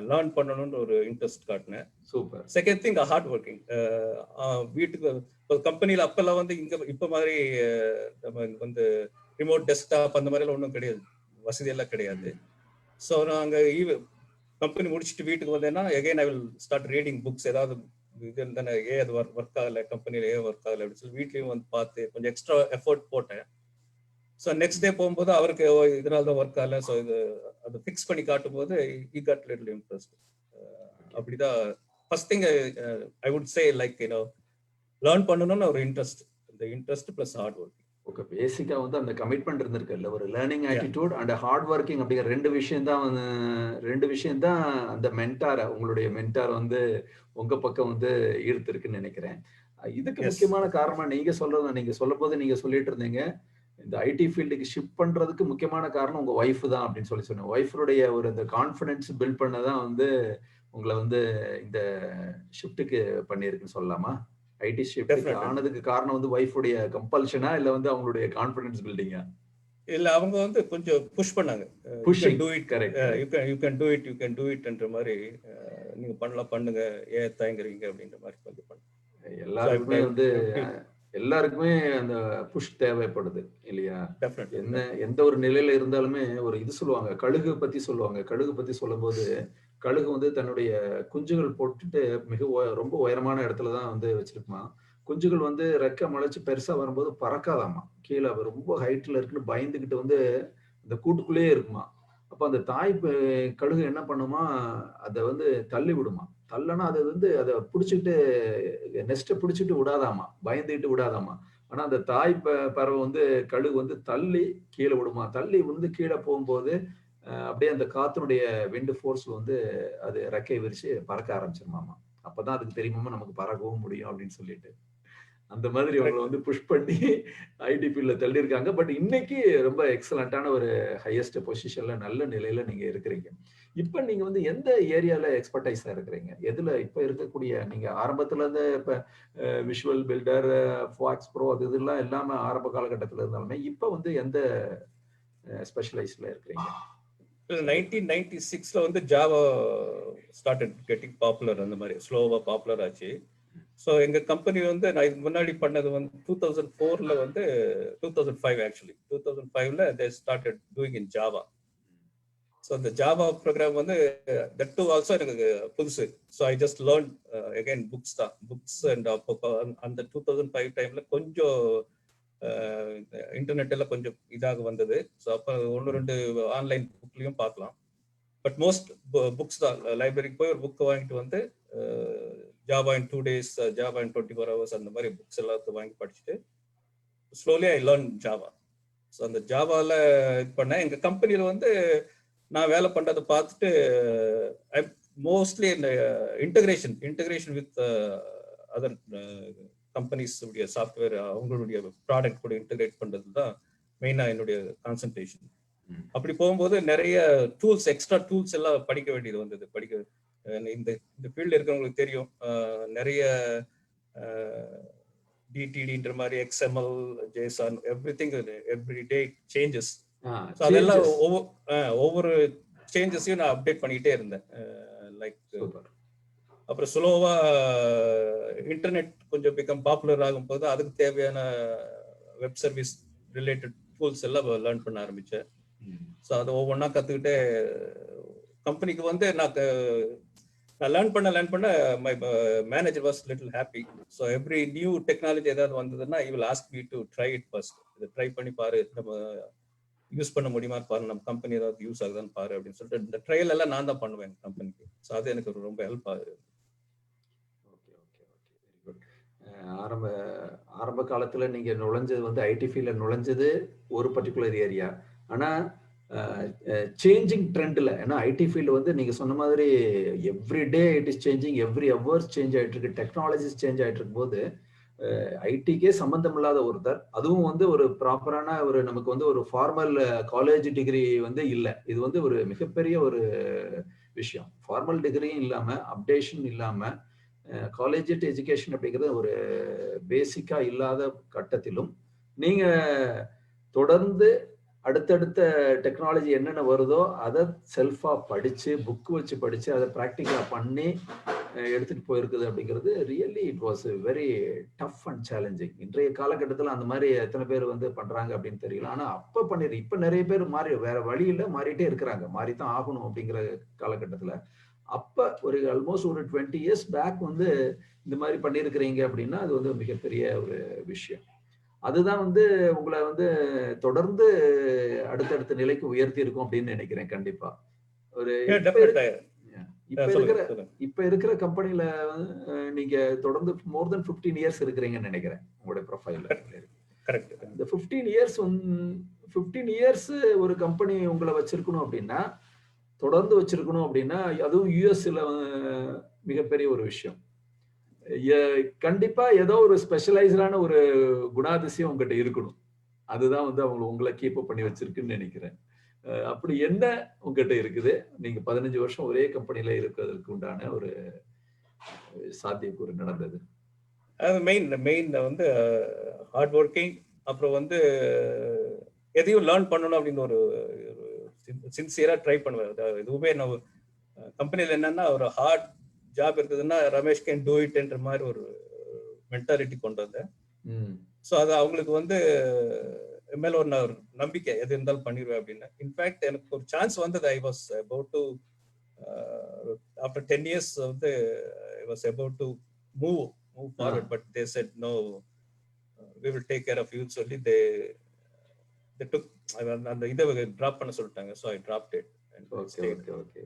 B: லேர்ன் பண்ணணும்னு ஒரு இன்ட்ரெஸ்ட் காட்டினேன்.
A: Super.
B: Second thing, hard working. வீட்டுக்கு கம்பெனில அப்பெல்லாம் வந்து இங்க இப்ப மாதிரி நம்ம வந்து ரிமோட் டெஸ்க்டாப் அந்த மாதிரி எல்லாம் ஒன்றும் கிடையாது, வசதி எல்லாம் கிடையாது. ஸோ நான் அங்கே கம்பெனி முடிச்சுட்டு வீட்டுக்கு வந்தேன்னா again I will start reading books. ஏதாவது இது இருந்தானே, அது ஒர்க் ஆகலை, கம்பெனில ஒர்க் ஆகலை அப்படின்னு சொல்லி வீட்லயும் வந்து பார்த்து கொஞ்சம் எக்ஸ்ட்ரா எஃபோர்ட் போட்டேன். ஸோ நெக்ஸ்ட் டே போகும்போது அவருக்கு இதனால தான் ஒர்க் ஆகலை, ஸோ இது அதை ஃபிக்ஸ் பண்ணி காட்டும் போது he got little impressed. அப்படிதான் first thing I would say, like learn பண்ணணும்னு ஒரு இன்ட்ரெஸ்ட், இந்த interest plus hard work.
A: Okay, பேசிக்கா வந்து அந்த கமிட்மெண்ட் இருந்திருக்குல்ல, ஒரு learning attitude and hard working அப்படிங்கிற ரெண்டு விஷயம் தான் அந்த மென்டாரை, உங்களுடைய மென்டார் வந்து உங்க பக்கம் வந்து ஈர்த்திருக்குன்னு நினைக்கிறேன். இதுக்கு முக்கியமான காரணம் நீங்க சொல்லும் போது நீங்க சொல்லிட்டு இருந்தீங்க, இந்த ஐடி ஃபீல்டுக்கு ஷிஃப்ட் பண்றதுக்கு முக்கியமான காரணம் உங்க ஒய்ஃப் தான் அப்படின்னு சொன்னேன். ஒய்ஃபுடைய ஒரு இந்த கான்ஃபிடன்ஸ் பில்ட் பண்ணதான் வந்து உங்களை வந்து இந்த ஷிஃப்ட்டுக்கு பண்ணியிருக்குன்னு சொல்லலாமா? ஐடி ஷிஃப்ட் ஆனதுக்கு காரணம் வந்து ஒய்ஃபுடைய கம்பல்ஷனா இல்ல வந்து அவங்களுடைய கான்ஃபிடன்ஸ் பில்டிங்கா?
B: இல்ல, அவங்க வந்து கொஞ்சம் புஷ் பண்ணாங்க.
A: Pushing,
B: to it,
A: correct.
B: You can to it என்ற மாதிரி, நீங்க பண்ணுங்க, ஏன் தயங்குறீங்க அப்படின்ற மாதிரி கொஞ்சம் பண்ணுங்க.
A: எல்லாருக்குமே அந்த புஷ் தேவைப்படுது இல்லையா? எந்த ஒரு நிலையில இருந்தாலுமே ஒரு இது சொல்லுவாங்க, கழுகு பத்தி சொல்லும் போது, கழுகு வந்து தன்னுடைய குஞ்சுகள் போட்டுட்டு ரொம்ப உயரமான இடத்துலதான் வந்து வச்சிருக்குமா. குஞ்சுகள் வந்து ரெக்க முளைச்சு பெருசா வரும்போது பறக்காதாமா, கீழே ரொம்ப ஹைட்ல இருக்குன்னு பயந்துகிட்டு வந்து அந்த கூட்டுக்குள்ளேயே இருக்குமா. அப்ப அந்த தாய் கழுகு என்ன பண்ணுமா, அதை வந்து தள்ளி விடுமா. தள்ளனா அது வந்து அதை பிடிச்சிட்டு நெஸ்ட்டை பிடிச்சிட்டு விடாதாமா, பயந்துகிட்டு விடாதாமா. ஆனா அந்த தாய் பறவை வந்து கழுகு வந்து தள்ளி கீழே விடுமா. தள்ளி வந்து கீழே போகும்போது அப்படியே அந்த காத்தினுடைய விண்டு ஃபோர்ஸ் வந்து அது ரெக்கை விரிச்சு பறக்க ஆரம்பிச்சிருமாமா. அப்பதான் அதுக்கு தெரியுமா நமக்கு பறக்கவும் முடியும் அப்படின்னு சொல்லிட்டு. அந்த மாதிரி அவங்களை வந்து புஷ் பண்ணி ஐடி ஃபீல்ட்ல தள்ளி இருக்காங்க. பட் இன்னைக்கு ரொம்ப எக்ஸலண்டான ஒரு ஹையஸ்ட் பொசிஷன்ல நல்ல நிலையில நீங்க இருக்கிறீங்க. இப்ப நீங்க வந்து எந்த ஏரியால எக்ஸ்பர்டைஸா இருக்கிறீங்க? எதுல இப்ப இருக்கக்கூடிய நீங்க ஆரம்பத்துல இருந்து இப்ப விஷுவல் பில்டர், ஃபாக்ஸ் ப்ரோ அது இதெல்லாம் எல்லாமே ஆரம்ப காலகட்டத்துல இருந்தாலுமே இப்ப வந்து எந்த ஸ்பெஷலைஸ்ல இருக்கிறீங்க?
B: 1996ல வந்து ஜாவா ஸ்டார்டட் கெட்டிங் பாப்புலர், அந்த மாதிரி ஸ்லோவா பாப்புலர் ஆச்சு. ஸோ எங்க கம்பெனி வந்து நான் இதுக்கு முன்னாடி பண்ணது வந்து 2004ல வந்து 2005 ஆக்சுவலி 2005ல they started doing in Java. So அந்த ஜாவா ப்ரோக்ராம் வந்து தட் டூ ஆல்சோ எனக்கு புதுசு. So I just learn again books தான், புக்ஸ் அண்ட் அப்போ அந்த 2005 டைம்ல கொஞ்சம் இன்டர்நெட் எல்லாம் கொஞ்சம் இதாக வந்தது. ஸோ அப்போ 1-2 ஆன்லைன் புக்லையும் பார்க்கலாம். பட் மோஸ்ட் புக்ஸ் தான், லைப்ரரிக்கு போய் ஒரு புக் வாங்கிட்டு வந்து ஜாவா இன் 2 days, ஜாவா இன் 24 hours அந்த மாதிரி புக்ஸ் எல்லாத்தையும் வாங்கி படிச்சுட்டு slowly I learn Java. So அந்த ஜாவாவில் இது பண்ணேன். எங்கள் கம்பெனியில் வந்து நான் வேலை பண்ணுறதை பார்த்துட்டு மோஸ்ட்லி இந்த இன்டகிரேஷன் வித் அதர் கம்பெனிஸ் உடைய சாஃப்ட்வேர் அவங்களுடைய ப்ராடக்ட் கூட இன்டகிரேட் பண்ணுறது தான் மெயினாக என்னுடைய கான்சன்ட்ரேஷன். அப்படி போகும்போது நிறைய டூல்ஸ், எக்ஸ்ட்ரா டூல்ஸ் எல்லாம் படிக்க வேண்டியது வந்தது. இந்த ஃபீல்டு இருக்கிறவங்களுக்கு தெரியும், நிறைய டிடிடின்ற மாதிரி XML, JSON, everything every day changes. அதெல்லாம் ஒவ்வொரு சேஞ்சஸையும் நான் அப்டேட் பண்ணிக்கிட்டே இருந்தேன். லைக் அப்புறம் ஸ்லோவா இன்டர்நெட் கொஞ்சம் பிகம் பாப்புலர் ஆகும் போது அதுக்கு தேவையான வெப் சர்வீஸ் ரிலேட்டட் டூல்ஸ் எல்லாம் லேர்ன் பண்ண ஆரம்பிச்சேன். ஸோ அதை ஒவ்வொன்றா கற்றுக்கிட்டே கம்பெனிக்கு வந்து நான் லேர்ன் பண்ண my manager was little happy. So every new technology ஏதாவது வந்ததுன்னா I will ask me to try it first. இதை ட்ரை பண்ணி பாரு, நம்ம யூஸ் பண்ண முடியுமா பாரு, நம்ம கம்பெனி ஏதாவது யூஸ் ஆகுதான்னு பாரு அப்படின்னு சொல்லிட்டு இந்த ட்ரையல் எல்லாம் நான் தான் பண்ணுவேன் கம்பெனிக்கு. ஸோ அது எனக்கு ரொம்ப ஹெல்ப் ஆகுது.
A: ஆரம்ப காலத்துல நீங்க நுழைஞ்சது வந்து ஐடி ஃபீல்ட்ல நுழைஞ்சது ஒரு பர்டிகுலர் ஏரியா. ஆனா சேஞ்சிங் ட்ரெண்ட்ல, ஏன்னா ஐடி ஃபீல்டு வந்து நீங்க சொன்ன மாதிரி every day it is changing, every hours change ஆயிட்டு இருக்கு, டெக்னாலஜிஸ் சேஞ்ச் ஆயிட்டு இருக்கும் போது ஐடிக்கே சம்பந்தம் இல்லாத ஒருத்தர், அதுவும் வந்து ஒரு ப்ராப்பரான ஒரு நமக்கு வந்து ஒரு ஃபார்மல் காலேஜ் டிகிரி வந்து இல்லை. இது வந்து ஒரு மிகப்பெரிய ஒரு விஷயம். ஃபார்மல் டிகிரியும் இல்லாம, அப்டேஷன் இல்லாம, காலேஜ் எஜுகேஷன் அப்படிங்கிறது ஒரு பேசிக்கா இல்லாத கட்டத்திலும் நீங்க தொடர்ந்து அடுத்தடுத்த டெக்னாலஜி என்னென்ன வருதோ அதை செல்ஃபா படிச்சு, புக் வச்சு படிச்சு, அதை ப்ராக்டிக்கலா பண்ணி எடுத்துட்டு போயிருக்குது அப்படிங்கிறது really it was very tough and challenging. இன்றைய காலகட்டத்தில் அந்த மாதிரி எத்தனை பேர் வந்து பண்றாங்க அப்படின்னு தெரியல. ஆனா அப்ப பண்ணிடு, இப்ப நிறைய பேர் மாறி வேற வழியில மாறிட்டே இருக்கிறாங்க, மாறித்தான் ஆகணும் அப்படிங்கிற காலகட்டத்துல. அப்ப ஒரு ஆல்மோஸ்ட் ஒரு 20 years பேக் வந்து இந்த மாதிரி பண்ணியிருக்கிறீங்க அப்படின்னா அது வந்து மிகப்பெரிய ஒரு விஷயம். அதுதான் வந்து உங்களை வந்து தொடர்ந்து அடுத்தடுத்த நிலைக்கு உயர்த்தி இருக்கும் அப்படின்னு நினைக்கிறேன். கண்டிப்பா ஒரு இப்ப இருக்கிற கம்பெனில நீங்க தொடர்ந்து மோர் தென் 15 years இருக்கிறீங்கன்னு நினைக்கிறேன் உங்களுடைய ப்ரொஃபைல்ல. இந்த 15 years ஒரு கம்பெனி உங்களை வச்சிருக்கணும் அப்படின்னா, தொடர்ந்து வச்சிருக்கணும் அப்படின்னா, அதுவும் யூஎஸ்ல மிகப்பெரிய ஒரு விஷயம். கண்டிப்பா ஏதோ ஒரு ஸ்பெஷலைஸ்டான ஒரு குணாதிசயம் உங்ககிட்ட இருக்கணும். அதுதான் வந்து அவங்க உங்களை கீப் அப் பண்ணி வச்சிருக்குன்னு நினைக்கிறேன். அப்படி என்ன உங்ககிட்ட இருக்குது? நீங்க 15 வருஷம் ஒரே கம்பெனில இருக்கிறதுக்கு உண்டான ஒரு சாத்தியக்கூறு நடந்தது?
B: மெயின் வந்து ஹார்ட் ஒர்க்கிங், அப்புறம் வந்து எதையும் லேர்ன் பண்ணணும் அப்படின்னு ஒரு சின்சியரா ட்ரை பண்ணுவேன். எதுவுமே நம்ம கம்பெனியில் என்னன்னா ஒரு ஹார்ட் ஜாப் இருக்குதுன்னா ரமேஷ் கேன் டூ இட் என்ற மாதிரி ஒரு மென்டாலிட்டி கொண்டு வந்தேன். ஸோ அது அவங்களுக்கு வந்து மேல ஒரு நம்பிக்கை, எது இருந்தாலும் பண்ணிடுவேன் அப்படின்னு. இன்ஃபேக்ட் எனக்கு ஒரு சான்ஸ் வந்தது. I was about to after 10 years வந்து I was about to move forward, but they said no, we will take care of you சொல்லி they took அந்த இதை டிராப் பண்ண சொல்லிட்டாங்க. So I draft it.
A: Okay.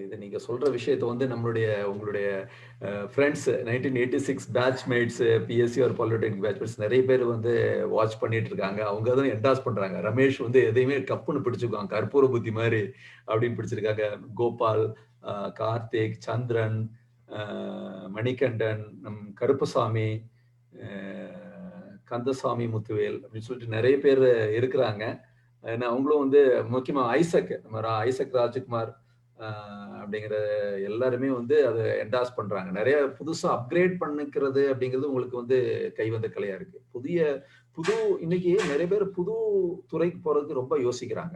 A: இது நீங்க சொல்ற விஷயத்தை வந்து உங்களுடைய ஃப்ரெண்ட்ஸ் 1986 பேட்ச்மேட்ஸ், பிஎஸ்சி ஒரு பாலிடெக்னிக் பேட்ச்மேட்ஸ் நிறைய பேர் வந்து வாட்ச் பண்ணிட்டு இருக்காங்க. அவங்க தான் என்டாஸ் பண்றாங்க. ரமேஷ் வந்து எதையுமே கப்புன்னு பிடிச்சிருக்காங்க, கற்பூர புத்தி மாதிரி அப்படின்னு பிடிச்சிருக்காங்க. கோபால், கார்த்திக், சந்திரன், மணிகண்டன், கருப்பசாமி, கந்தசாமி முத்துவேல் அப்படின்னு சொல்லிட்டு நிறைய பேர் இருக்கிறாங்க. ஏன்னா அவங்களும் வந்து முக்கியமா ஐசக், நம்ம ஐசக் ராஜ்குமார் அப்படிங்கிற எல்லாருமே வந்து அதை என்டாஸ் பண்றாங்க. நிறைய புதுசா அப்கிரேட் பண்ணிக்கிறது அப்படிங்கிறது உங்களுக்கு வந்து கைவந்த கலையா இருக்கு. புது இன்னைக்கு நிறைய பேர் புது துறைக்கு போறதுக்கு ரொம்ப யோசிக்கிறாங்க.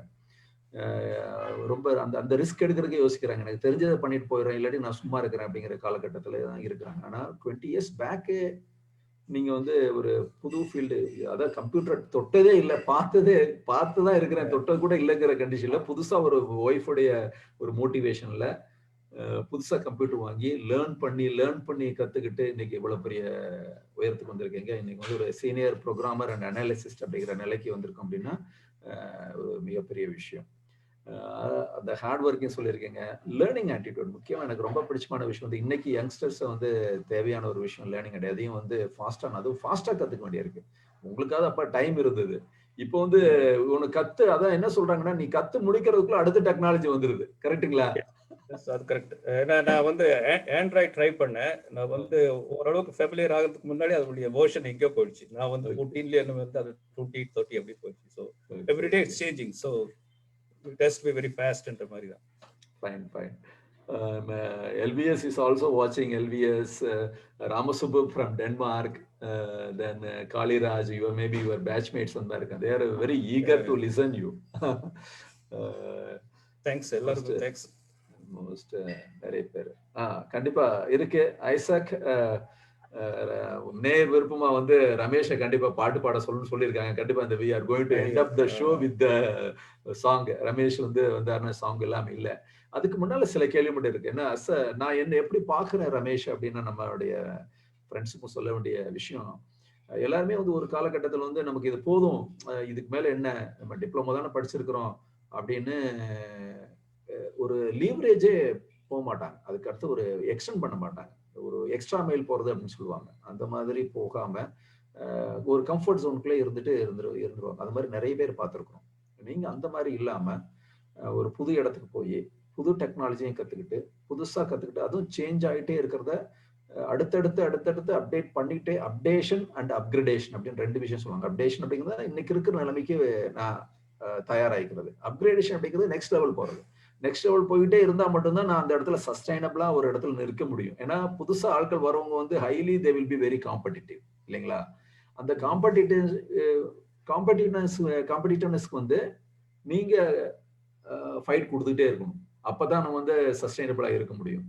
A: ரொம்ப அந்த அந்த ரிஸ்க் எடுக்கிறதுக்கே யோசிக்கிறாங்க. எனக்கு தெரிஞ்சதை பண்ணிட்டு போயிடுறேன், இல்லாட்டி நான் சும்மா இருக்கிறேன் அப்படிங்கிற காலகட்டத்துல தான் இருக்கிறாங்க. ஆனா 20 இயர்ஸ் பேக்கே நீங்க வந்து ஒரு புது ஃபீல்டு, அதாவது கம்ப்யூட்டர் தொட்டதே இல்லை, பார்த்துதான் இருக்கிறேன், தொட்டது கூட இல்லைங்கிற கண்டிஷன்ல புதுசா ஒரு ஒய்ஃபுடைய ஒரு மோட்டிவேஷன்ல புதுசா கம்ப்யூட்டர் வாங்கி லேர்ன் பண்ணி கத்துக்கிட்டு இன்னைக்கு இவ்வளவு பெரிய உயரத்துக்கு வந்திருக்கீங்க. இன்னைக்கு வந்து ஒரு சீனியர் ப்ரோக்ராமர் அண்ட் அனாலிசிஸ்ட் அப்படிங்கிற நிலைக்கு வந்திருக்கோம் அப்படின்னா ஒரு மிகப்பெரிய விஷயம். அந்த ஹார்ட் ஒர்க்கிங் சொல்லியிருக்கீங்க. லேர்னிங் ஆட்டிடியூட் முக்கியமா எனக்கு ரொம்ப பிடிச்சமான விஷயம் வந்து இன்னைக்கு யங்ஸ்டர்ஸ் வந்து தேவையான ஒரு விஷயம் லேர்னிங் ஆட்டிடியூட். அதையும் வந்து அதுவும் ஃபாஸ்டா கத்துக்க வேண்டியிருக்கு. உங்களுக்காவது அப்ப டைம் இருந்தது. இப்போ வந்து உனக்கு அதான் என்ன சொல்றாங்கன்னா, நீ கத்து முடிக்கிறதுக்குள்ள அடுத்த டெக்னாலஜி வந்துருது. கரெக்ட்டுங்களா?
B: அது கரெக்ட். ஏன்னா நான் வந்து ஆண்ட்ராய்ட் ட்ரை பண்ணேன். நான் வந்து ஓரளவுக்கு ஃபெமிலியர் ஆகிறதுக்கு முன்னாடி அதனுடைய வெர்ஷன் எங்கேயோ போயிடுச்சு. நான் வந்து 14ல வந்து அது 20, 30 அப்படி போயிடுச்சு. So everyday it's changing. So it has to be very fast ன்ற மாதிரி தான்.
A: Fine. LVS is also watching. LVS, Ramasubbu from Denmark, then Kaliraj, maybe your batchmates on America. They are very eager to listen you.
B: Thanks, எல்லாருக்கும் thanks.
A: Most நிறைய பேர் கண்டிப்பா இருக்கு. Isaac நேர் விருப்பமா வந்து ரமேஷை கண்டிப்பா பாட்டு பாட சொல்லியிருக்காங்க. கண்டிப்பா இந்த we are going to end up the show with the song. Ramesh வந்து வந்தாருன்னா சாங் எல்லாம் இல்ல. அதுக்கு முன்னால சில கேள்வி மட்டும் இருக்கு. ஏன்னா நான் என்ன எப்படி பாக்குறேன் ரமேஷ் அப்படின்னா, நம்மளுடைய ஃப்ரெண்ட்ஸுக்கும் சொல்ல வேண்டிய விஷயம், எல்லாருமே வந்து ஒரு காலகட்டத்தில் வந்து நமக்கு இது போதும், இதுக்கு மேல என்ன, நம்ம டிப்ளமோ தானே படிச்சிருக்கிறோம் அப்படின்னு ஒரு லீவரேஜே போக மாட்டாங்க. அதுக்கு அடுத்து ஒரு எக்ஸ்டெண்ட் பண்ண மாட்டாங்க. ஒரு எக்ஸ்ட்ரா மைல் போறது அப்படின்னு சொல்லுவாங்க. அந்த மாதிரி போகாம ஒரு கம்ஃபர்ட் ஜோனுக்குள்ளே இருந்துருவாங்க. அது மாதிரி நிறைய பேர் பார்த்துருக்கோம். நீங்க அந்த மாதிரி இல்லாம ஒரு புது இடத்துக்கு போய் புது டெக்னாலஜியும் கத்துக்கிட்டு, புதுசா கத்துக்கிட்டு, அதுவும் சேஞ்ச் ஆகிட்டே இருக்கிறத அடுத்தடுத்து அப்டேட் பண்ணிட்டே, அப்டேஷன் அண்ட் அப்கிரேடேஷன் அப்படின்னு 2 விஷயம் சொல்லுவாங்க. அப்டேஷன் அப்படிங்கிறது இன்னைக்கு இருக்கிற நிலைமைக்கு நான் தயாராகிக்கிறது. அப்கிரேடேஷன் அப்படிங்கிறது நெக்ஸ்ட் லெவல் போறது. நெக்ஸ்ட் லெவல் போயிட்டே இருந்தா மட்டும்தான் நான் அந்த இடத்துல சஸ்டைனபிளா ஒரு இடத்துல நிற்க முடியும். ஏன்னா புதுசா ஆட்கள் வரவங்க வந்து highly they will be very competitive இல்லைங்களா? அந்த காம்படிட்டிவ்னஸ்க்கு வந்து நீங்க ஃபைட் கொடுத்துட்டே இருக்கணும். அப்பதான் நம்ம வந்து சஸ்டைனபிளா இருக்க முடியும்.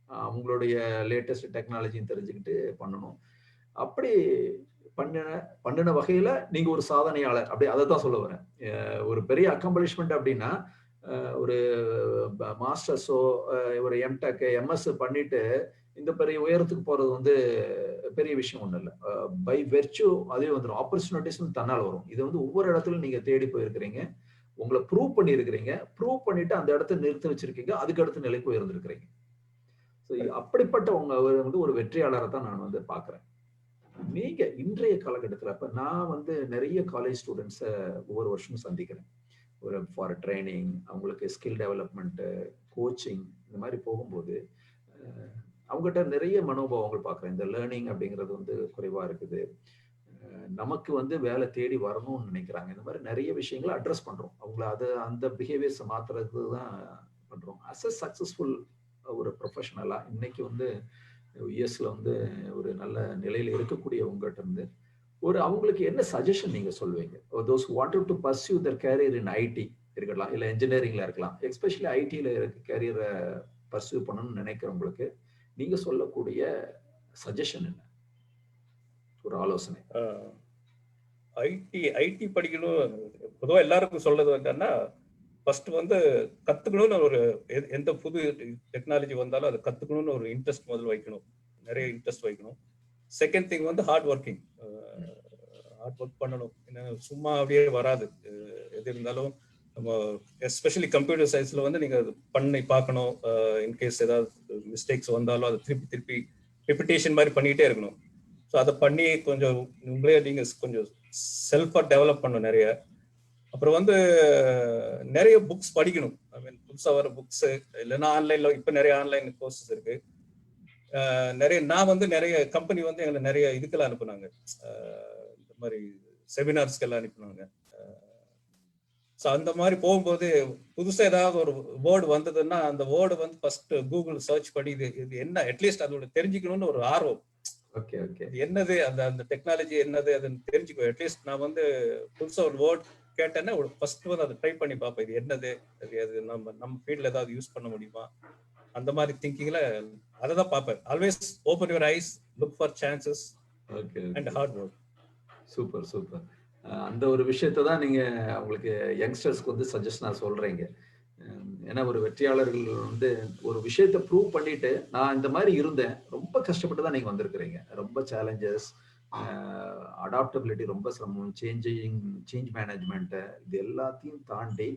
A: அவங்களுடைய லேட்டஸ்ட் டெக்னாலஜியும் தெரிஞ்சுக்கிட்டு பண்ணணும். அப்படி பண்ணின வகையில நீங்க ஒரு சாதனையாளர், அப்படி அதை தான் சொல்ல வரேன். ஒரு பெரிய அக்கம்ப்ளிஷ்மெண்ட் அப்படின்னா, ஒரு மாஸ்டர்ஸோ ஒரு எம்டெக் எம்எஸ் பண்ணிட்டு இந்த பெரிய உயரத்துக்கு போறது வந்து பெரிய விஷயம் ஒண்ணு இல்லை. பை வெர்ச்சு அதே வந்துடும். ஆப்பர்ச்சுனிட்டிஸ் தன்னால் வரும். இது வந்து ஒவ்வொரு இடத்துலயும் நீங்க தேடி போயிருக்கிறீங்க, உங்களை ப்ரூவ் பண்ணி இருக்கிறீங்க, ப்ரூவ் பண்ணிட்டு அந்த இடத்த நிறுத்தி வச்சிருக்கீங்க, அதுக்கு அடுத்த நிலைக்கு உயர்ந்திருக்கிறீங்க. அப்படிப்பட்ட உங்க வந்து ஒரு வெற்றியாளரை தான் நான் வந்து பாக்குறேன். நீங்க இன்றைய காலகட்டத்தில் அப்ப நான் வந்து நிறைய காலேஜ் ஸ்டூடெண்ட்ஸை ஒவ்வொரு வருஷமும் சந்திக்கிறேன். ஒரு ஃபார் ட்ரைனிங், அவங்களுக்கு ஸ்கில் டெவலப்மெண்ட், கோச்சிங், இந்த மாதிரி போகும்போது அவங்ககிட்ட நிறைய மனோபாவங்கள் பார்க்குறேன். இந்த லேர்னிங் அப்படிங்கிறது வந்து குறைவா இருக்குது, நமக்கு வந்து வேலை தேடி வரணும்னு நினைக்கிறாங்க. இந்த மாதிரி நிறைய விஷயங்களை அட்ரஸ் பண்றோம். அவங்கள அந்த பிஹேவியர்ஸை மாத்துறதுக்கு தான் பண்றோம். அஸ் அ சக்சஸ்ஃபுல் ஒரு ப்ரொஃபஷனலா இன்னைக்கு வந்து யுஎஸ்ல வந்து ஒரு நல்ல நிலையில இருக்கக்கூடிய உங்ககிட்ட இருந்து அவங்களுக்கு என்ன சஜஷன் நீங்க சொல்லுவீங்க? those who wanted to pursue their career in IT இருக்கலாம், இல்ல இன்ஜினியரிங்ல இருக்கலாம், எஸ்பெஷலி ஐடில கேரியரை பர்சியூ பண்ணணும்னு நினைக்கிறவங்களுக்கு நீங்க சொல்லக்கூடிய சஜஷன் என்ன? ஒரு ஆலோசனை.
B: ஐடி படிக்கணும் பொதுவாக எல்லாருக்கும் சொல்றது என்னன்னா, ஃபர்ஸ்ட் வந்து கத்துக்கணும்னு ஒரு எந்த புது டெக்னாலஜி வந்தாலும் அதை கத்துக்கணும்னு ஒரு இன்ட்ரெஸ்ட் முதல்ல வைக்கணும், நிறைய இன்ட்ரெஸ்ட் வைக்கணும். செகண்ட் திங் வந்து ஹார்ட் ஒர்க் பண்ணணும். சும்மா அப்படியே வராது. எது இருந்தாலும் நம்ம எஸ்பெஷலி கம்ப்யூட்டர் சயின்ஸ்ல வந்து நீங்க பண்ணி பார்க்கணும். இன்கேஸ் ஏதாவது மிஸ்டேக்ஸ் வந்தாலும் அதை திருப்பி ரிப்பிட்டேஷன் மாதிரி பண்ணிக்கிட்டே இருக்கணும். ஸோ அதை பண்ணி கொஞ்சம் உங்களே நீங்க கொஞ்சம் செல்ஃபா டெவலப் பண்ணணும் நிறைய. அப்புறம் வந்து நிறைய புக்ஸ் படிக்கணும். ஐ மீன் புதுசாக வர புக்ஸ், இல்லைன்னா ஆன்லைன்ல இப்போ நிறைய ஆன்லைன் கோர்சஸ் இருக்கு. நிறைய நான் வந்து நிறைய கம்பெனி வந்து எங்களை நிறைய இதுக்கெல்லாம் அனுப்புனாங்க, இந்த மாதிரி செமினார்ஸ்க்கெல்லாம் அனுப்புனாங்க. ஸோ அந்த மாதிரி போகும்போது புதுசா ஏதாவது ஒரு வேர்டு வந்ததுன்னா அந்த வேர்டு வந்து ஃபர்ஸ்ட் கூகுள் சர்ச் பண்ணி இது என்ன அட்லீஸ்ட் அதோட தெரிஞ்சுக்கணும்னு ஒரு ஆர்வம்.
A: Okay okay.
B: என்னது அந்த டெக்னாலஜி என்னது அதுன்னு தெரிஞ்சுக்கோ. அட்லீஸ்ட் நான் வந்து புதுசா ஒரு வேர்ட் கேட்டேன்னா ஃபர்ஸ்ட் வந்து அதை ட்ரை பண்ணி பார்ப்பேன், இது என்னது, அது நம்ம ஃபீல்ட்ல ஏதாவது யூஸ் பண்ண முடியுமா, அந்த மாதிரி திங்கிங்ல அதை தான் பார்ப்பேன். Always open your eyes, look for chances and hard work.
A: Super super. அந்த ஒரு விஷயத்தை தான் நீங்க உங்களுக்கு யங்ஸ்டர்ஸ்க்கு வந்து சஜஷனா சொல்றீங்க. ஏன்னா ஒரு வெற்றியாளர்கள் வந்து ஒரு விஷயத்தை ப்ரூவ் பண்ணிட்டு நான் இந்த மாதிரி இருந்தேன், ரொம்ப கஷ்டப்பட்டு தான் நீங்க வந்திருக்கிறீங்க. ரொம்ப சேலஞ்சஸ், அடாப்டபிலிட்டி ரொம்ப சிரமம், சேஞ்ச் மேனேஜ்மெண்ட், இது எல்லாத்தையும் தாண்டி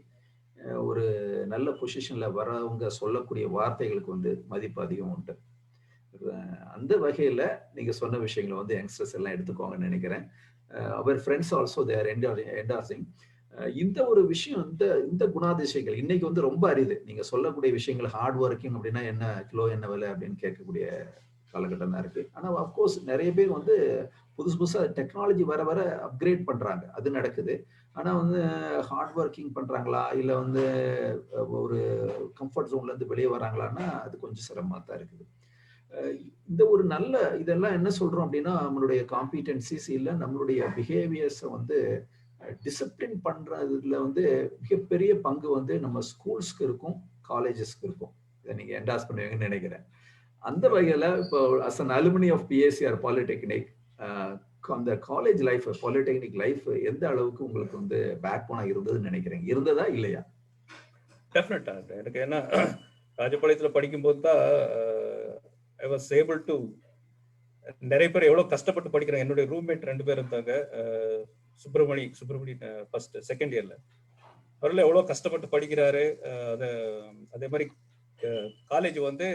A: ஒரு நல்ல பொசிஷன்ல வரவங்க சொல்லக்கூடிய வார்த்தைகளுக்கு வந்து மதிப்பு அதிகம் உண்டு. அந்த வகையில நீங்க சொன்ன விஷயங்களை வந்து யங்ஸ்டர்ஸ் எல்லாம் எடுத்துக்கோங்கன்னு நினைக்கிறேன். அவர் ஃப்ரெண்ட்ஸ் ஆல்சோ தேர் என்டார்சிங். இந்த ஒரு விஷயம், இந்த குணாதிசயங்கள் இன்னைக்கு வந்து ரொம்ப அரிது. நீங்க சொல்லக்கூடிய விஷயங்கள் ஹார்ட் ஒர்க்கிங் அப்படின்னா என்ன, கிலோ என்ன விலை அப்படின்னு கேட்கக்கூடிய காலகட்டம் தான் இருக்கு. ஆனா அப்கோர்ஸ் நிறைய பேர் வந்து புதுசா டெக்னாலஜி வர வர அப்கிரேட் பண்றாங்க, அது நடக்குது. ஆனா வந்து ஹார்ட் ஒர்க்கிங் பண்றாங்களா இல்ல வந்து ஒரு கம்ஃபர்ட் ஜோன்ல இருந்து வெளியே வராங்களான்னா அது கொஞ்சம் சிரமமா தான் இருக்குது. இந்த ஒரு நல்ல இதெல்லாம் என்ன சொல்றோம் அப்படின்னா நம்மளுடைய காம்பிடென்சிஸ் இல்ல நம்மளுடைய பிஹேவியர்ஸை வந்து டிசிப்ளின் பண்றதுல வந்து மிகப்பெரிய பங்கு வந்து நம்ம ஸ்கூல்ஸ்க்கு இருக்கும், காலேஜஸ்க்கு இருக்கும். இதை நீங்க என்டாஸ் பண்ணுவீங்கன்னு நினைக்கிறேன். அந்த வகையில இப்போ as an alumni of PSCR polytechnic, அந்த காலேஜ் லைஃப், பாலிடெக்னிக் லைஃப் எந்த அளவுக்கு உங்களுக்கு வந்து பேக் போனா இருந்ததுன்னு நினைக்கிறீங்க? இருந்ததா இல்லையா?
B: டெஃபினட்டா. எனக்கு என்ன ராஜபாளையத்துல படிக்கும்போது தான் ஐ வாஸ் ஏபிள் டு, நிறைய பேர் எவ்வளவு கஷ்டப்பட்டு படிக்கிறாங்க. என்னுடைய ரூம்மேட் 2 பேர் இருந்தாங்க. சுப்பிரமணி ஃபர்ஸ்ட் செகண்ட் இயர்ல அவர்ல எவ்வளவு கஷ்டப்பட்டு படிக்கிறாரு. அதே மாதிரி காலேஜ் வந்து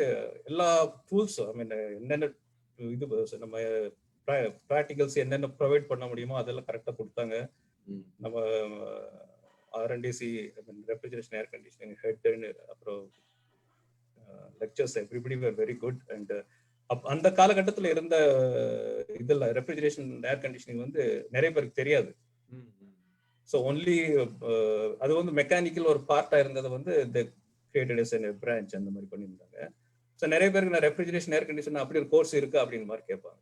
B: எல்லா டூல்ஸ், ஐ மீன் என்னென்ன இது நம்ம ப்ராக்டிகல்ஸ் என்னென்ன ப்ரொவைட் பண்ண முடியுமோ அதெல்லாம் கரெக்டா கொடுத்தாங்க. நம்ம RNTC, refrigeration, air conditioning, head, அப்புறம் lectures, everybody were very good. And அந்த காலகட்டத்தில் இருந்த இதெல்லாம் ரெஃப்ரிஜரேஷன், ஏர் கண்டிஷனிங் வந்து நிறைய பேருக்கு தெரியாது. ஸோ ஒன்லி அது வந்து மெக்கானிக்கல் ஒரு பார்ட்டா இருந்தது வந்து கிரியேட்டட் அஸ் எ பிரான்ச் அந்த மாதிரி பண்ணியிருந்தாங்க. ஸோ நிறைய பேருக்கு நான் ரெஃப்ரிஜரேஷன், ஏர் கண்டிஷன் அப்படி ஒரு கோர்ஸ் இருக்கு அப்படின்னு மாதிரி கேட்பாங்க.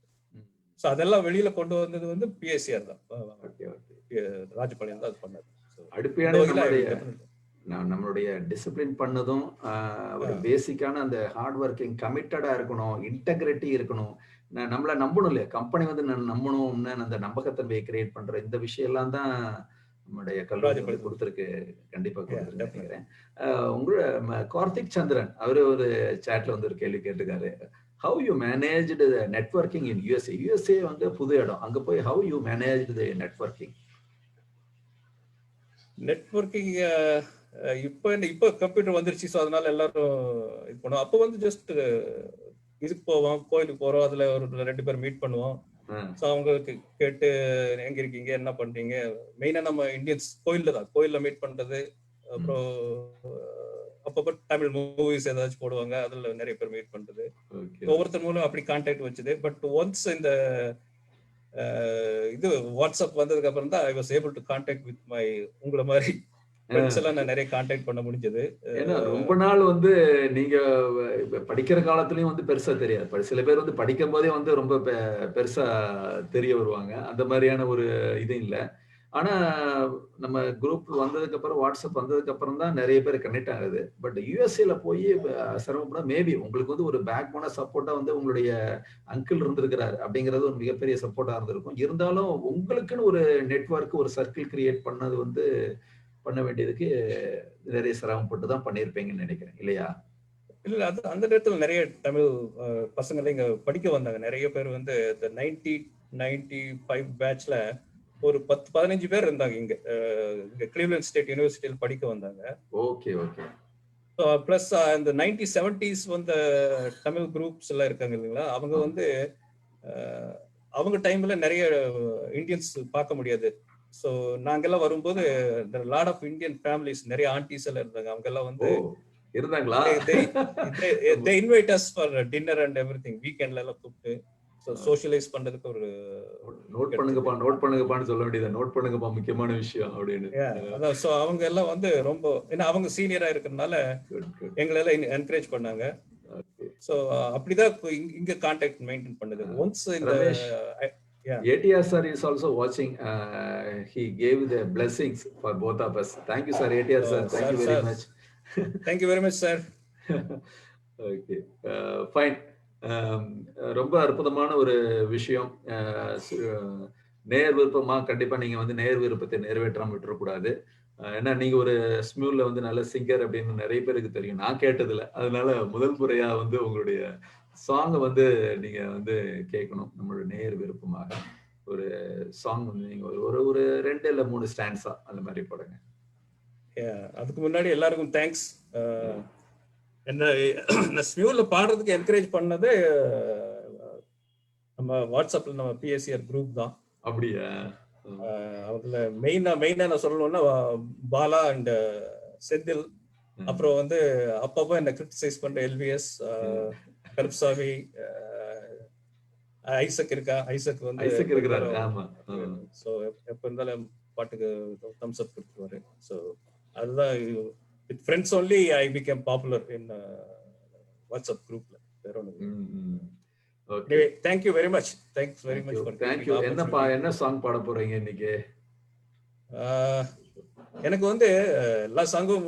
B: ஸோ அதெல்லாம் வெளியில கொண்டு வந்தது வந்து பிஎஸ்சிஆர் தான், ராஜபாளையம் தான் அது பண்ணது.
A: நம்மளுடைய டிசிப்ளின் பண்ணதும், ஒரு பேசிக்கான அந்த ஹார்ட் ஒர்க்கிங், கமிட்டடா இருக்கணும், இன்டெகிரிட்டி இருக்கணும், நம்மளை நம்பணும் இல்லையா, கம்பெனி வந்து நம்பணும்னு அந்த நம்பகத்தன்மையை கிரியேட் பண்ற இந்த விஷயம் எல்லாம் தான் நம்மளுடைய கல்லூரி கொடுத்துருக்கு. கண்டிப்பா கொடுத்துருக்கு நினைக்கிறேன். உங்களோட கார்த்திக் சந்திரன் அவரு ஒரு சாட்ல வந்து ஒரு கேள்வி கேட்டிருக்காரு. How you managed the networking in USA? USA வந்து புது இடம், அங்க போய் how you managed the networking?
B: Networking இப்போ கம்ப்யூட்டர் வந்துருச்சு, ஸோ அதனால எல்லாரும் இது பண்ணுவோம். அப்போ வந்து ஜஸ்ட் இதுக்கு போவோம், கோயிலுக்கு போறோம், அதுல ஒரு 2 பேர் மீட் பண்ணுவோம். ஸோ அவங்களுக்கு கேட்டு எங்க இருக்கீங்க, என்ன பண்றீங்க, மெயினா நம்ம இந்தியன்ஸ் கோயில்ல மீட் பண்றது. அப்புறம் அப்பப்போ தமிழ் மூவிஸ் ஏதாச்சும் போடுவாங்க, அதுல நிறைய பேர் மீட் பண்றது. ஒவ்வொருத்தர் மூலம் அப்படி கான்டாக்ட் வச்சது. பட் ஒன்ஸ் இந்த இது வாட்ஸ்அப் வந்ததுக்கு அப்புறம் தான் I was able to contact with my உங்களை மாதிரி ஃப்ரெண்ட்ஸ் எல்லாம் நான் நிறைய கான்டாக்ட் பண்ண முடிஞ்சது.
A: ஏன்னா ரொம்ப நாள் வந்து நீங்க படிக்கிற காலத்துலயும் வந்து பெருசா தெரியாது, சில பேர் வந்து படிக்கும் போதே வந்து ரொம்ப பெருசா தெரிய வருவாங்க, அந்த மாதிரியான ஒரு இது இல்லை. ஆனா நம்ம குரூப் வந்ததுக்கு அப்புறம், வாட்ஸ்அப் வந்ததுக்கு அப்புறம் தான் நிறைய பேர் கனெக்ட் ஆகுது. பட் யுஎஸ்ஏல போய் சிரமப்பட மேபி உங்களுக்கு வந்து ஒரு பேக் போன சப்போர்ட்டா வந்து உங்களுடைய அங்கிள் இருந்திருக்கிறாரு அப்படிங்கிறது ஒரு மிகப்பெரிய சப்போர்ட்டா இருந்திருக்கும். இருந்தாலும் உங்களுக்குன்னு ஒரு நெட்வொர்க், ஒரு சர்க்கிள் கிரியேட் பண்ணது வந்து பண்ண வேண்டியதுக்கு நிறைய சிரமப்பட்டு தான் பண்ணியிருப்பீங்கன்னு நினைக்கிறேன், இல்லையா?
B: இல்ல, அது அந்த நேரத்துல நிறைய தமிழ் பசங்க இங்க படிக்க வந்தாங்க. நிறைய பேர் வந்து 95 பேட்ச்ல ஒரு 10-15 பேர் இருந்தாங்க இங்க கிளீவ்லண்ட் ஸ்டேட் யூனிவர்சிட்டியில் படிக்க வந்தாங்க.
A: Okay okay.
B: பிளஸ் இந்த 1970s வந்த தமிழ் குரூப்ஸ் எல்லாம் இருக்காங்க இல்லைங்களா, அவங்க வந்து அவங்க டைம்ல நிறைய இந்தியன்ஸ் பார்க்க முடியாது. ஸோ நாங்கெல்லாம் வரும்போது லாட் ஆஃப் இந்தியன் ஃபேமிலிஸ், நிறைய ஆண்டிஸ் எல்லாம் இருந்தாங்க. அவங்க எல்லாம் வந்து
A: இருந்தாங்களா?
B: they invite us for dinner and everything. வீக்கெண்ட்ல எல்லாம் கூப்பிட்டு சோஷியலைஸ் பண்றதுக்கு ஒரு
A: நோட் பண்ணுங்கப்பான்னு சொல்ல வேண்டியது. நோட் பண்ணுங்கப்பா, முக்கியமான விஷயம் அப்படின்னு.
B: அதான் சோ அவங்க எல்லாம் வந்து ரொம்ப, ஏன்னா அவங்க சீனியரா இருக்கிறதுனால எங்களை எல்லாம் என்கரேஜ் பண்ணாங்க. சோ அப்படிதான் இங்க கான்டாக்ட் மெயின்டைன் பண்ணுது. ஒன்ஸ் இந்த
A: ATR sir is also watching. He gave the blessings for both of us. Thank you sir, ATR sir. Thank you very much.
B: Thank you very much sir.
A: Okay, fine. ரொம்ப அற்புதமான ஒரு விஷயம். நேர் விருப்பமா கண்டிப்பா நீங்க வந்து நேர் விருப்பத்தை நிறைவேற்றாம விட்டுறக்கூடாது. ஏன்னா நீங்க ஒரு ஸ்மியூல்ல வந்து நல்ல சிங்கர் அப்படின்னு நிறைய பேருக்கு தெரியும், நான் கேட்டதில்ல. அதனால முதல் முறையா வந்து உங்களுடைய சாங் வந்து நீங்க வந்து கேட்கணும். நம்மளுடைய நேர் விருப்பமாக ஒரு சாங் வந்து நீங்க ஒரு ஒரு 2 இல்ல 3 ஸ்டான்ஸா அந்த மாதிரி போடுங்க.
B: அதுக்கு முன்னாடி எல்லாருக்கும் தேங்க்ஸ். என்ன ஸ்மியூல்ல பாடுறதுக்கு என்கரேஜ் பண்ணது நம்ம வாட்ஸ்அப்ல நம்ம பிஎஸ்சிஆர் குரூப் தான்.
A: அப்படியா?
B: அதுல மெயினா நான் சொல்லணும்னா பாலா அண்ட் செந்தில், அப்புறம் வந்து அப்பப்போ என்ன கிரிட்டிசைஸ் பண்ற எல்விஎஸ், கருப்சாமி, ஐசக்
A: இருக்கிறாரு. ஆமா.
B: சோ எப்ப இருந்தாலும் பாட்டுக்கு தம்ஸ் அப் கொடுத்துருவாரு. சோ அதுதான் with friends only I became popular in WhatsApp குரூப்ல. வேற ஒண்ணு.
A: Okay,
B: thank you very much. Thanks very much for
A: thank you. என்ன சாங் பாட போறீங்க இன்னைக்கு?
B: எனக்கு வந்து எல்லா சாங்கும்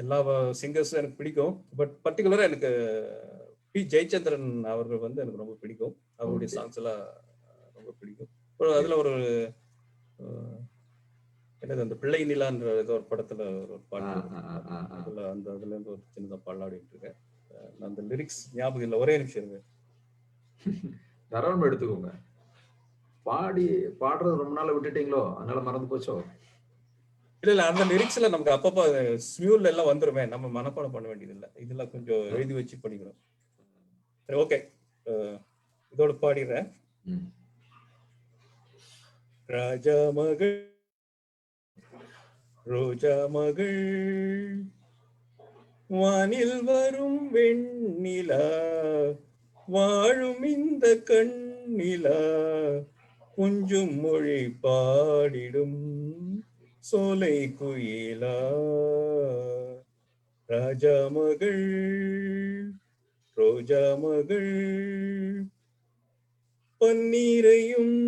B: எல்லா சிங்கர்ஸும் எனக்கு பிடிக்கும். பட் பர்டிகுலரா எனக்கு பி ஜெயச்சந்திரன் அவர்கள் வந்து எனக்கு ரொம்ப பிடிக்கும். அவருடைய சாங்ஸ் எல்லாம் ரொம்ப பிடிக்கும். அதுல ஒரு என்னது அந்த பிள்ளை நிலான்ற ஏதோ ஒரு படத்துல ஒரு பாட்டு, அதுல அதுல இருந்து ஒரு சின்னதா பாடலாடிட்டு இருக்கேன். அந்த லிரிக்ஸ் ஞாபகம் இல்லை, ஒரே நிமிஷம் இருக்கு.
A: தரவம் எடுத்துக்கோங்க. பாடுறது ரொம்ப நாள் விட்டுட்டீங்களோ, அதனால மறந்து போச்சோ?
B: இல்ல அந்த லிரிக்ஸ்ல நமக்கு அப்பப்போ ஸ்மியூல்ல எல்லாம் வந்துருமே, நம்ம மனப்பாடம் பண்ண வேண்டியது இல்லை. இதெல்லாம் கொஞ்சம் எழுதி வச்சு படிக்கணும். சரி, ஓகே, இதோட பாடிடுறேன். ராஜா மகள் ரோஜா மகள் வானில் வரும் வெண்ணிலா வாழும் இந்த கண்ணிலா கொஞ்சம் மொழி பாடிடும் சோலை குயிலா. ராஜா மகள் ரோஜா மகள் பன்னீரையும்